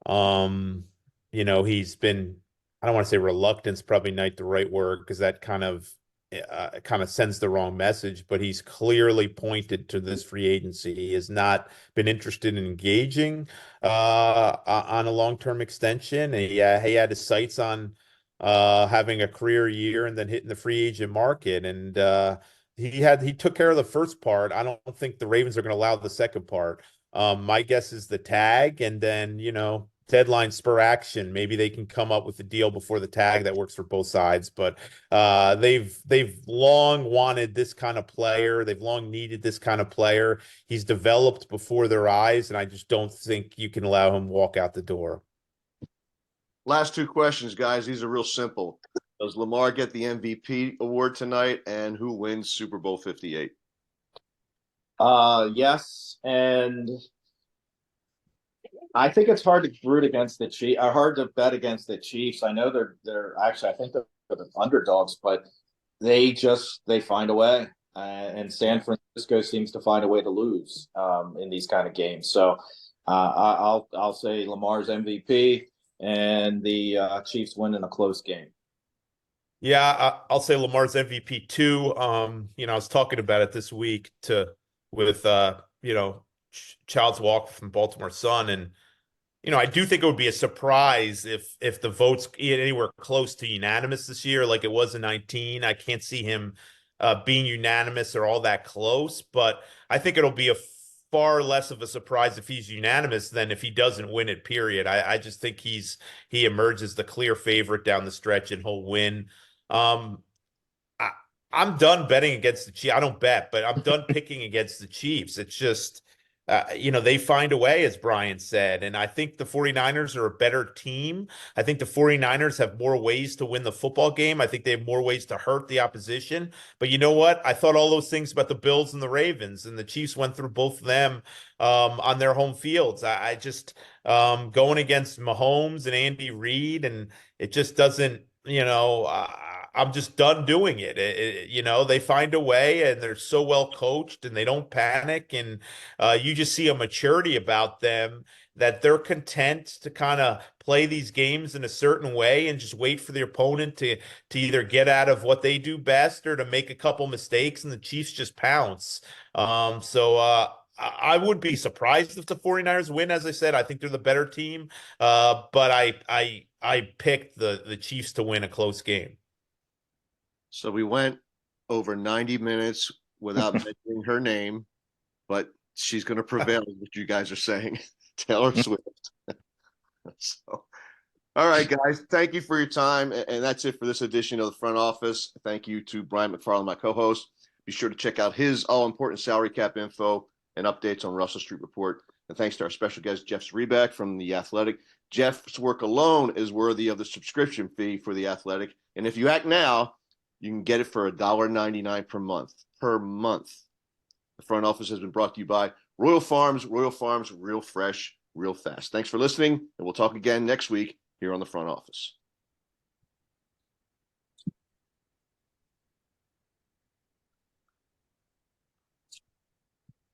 He's been, I don't want to say reluctance, probably not the right word, because that kind of sends the wrong message, but he's clearly pointed to this free agency. He has not been interested in engaging on a long-term extension. And he had his sights on having a career year and then hitting the free agent market. And he took care of the first part. I don't think the Ravens are going to allow the second part. My guess is the tag, and then, deadline spur action. Maybe they can come up with a deal before the tag that works for both sides. But they've long wanted this kind of player. They've long needed this kind of player. He's developed before their eyes, and I just don't think you can allow him to walk out the door. Last two questions, guys. These are real simple. Does Lamar get the MVP award tonight, and who wins Super Bowl 58? Yes, and I think it's hard to root against the Chiefs. Hard to bet against the Chiefs. I know they're actually, I think they're the underdogs, but they find a way. And San Francisco seems to find a way to lose in these kind of games. So I'll say Lamar's MVP and the Chiefs win in a close game. Yeah, I'll say Lamar's MVP too. I was talking about it this week with Child's Walk from Baltimore Sun, and I do think it would be a surprise if the votes get anywhere close to unanimous this year, like it was in 19. I can't see him being unanimous or all that close, but I think it'll be a far less of a surprise if he's unanimous than if he doesn't win it, period. I just think he emerges the clear favorite down the stretch, and he'll win. I'm done betting against the Chiefs. I don't bet, but I'm done picking against the Chiefs. It's just, they find a way, as Brian said. And I think the 49ers are a better team. I think the 49ers have more ways to win the football game. I think they have more ways to hurt the opposition. But you know what? I thought all those things about the Bills and the Ravens, and the Chiefs went through both of them on their home fields. I just, going against Mahomes and Andy Reid, and it just doesn't, I'm just done doing it. They find a way, and they're so well coached, and they don't panic. And you just see a maturity about them that they're content to kind of play these games in a certain way and just wait for the opponent to either get out of what they do best or to make a couple mistakes, and the Chiefs just pounce. I would be surprised if the 49ers win. As I said, I think they're the better team. But I picked the Chiefs to win a close game. So we went over 90 minutes without mentioning her name, but she's going to prevail, is what you guys are saying. Taylor Swift. So, all right, guys, thank you for your time. And that's it for this edition of the Front Office. Thank you to Brian McFarland, my co-host. Be sure to check out his all-important salary cap info and updates on Russell Street Report. And thanks to our special guest, Jeff Zrebiec from The Athletic. Jeff's work alone is worthy of the subscription fee for The Athletic. And if you act now, you can get it for $1.99 per month. The front office has been brought to you by Royal Farms, real fresh, real fast. Thanks for listening, and we'll talk again next week here on the front office.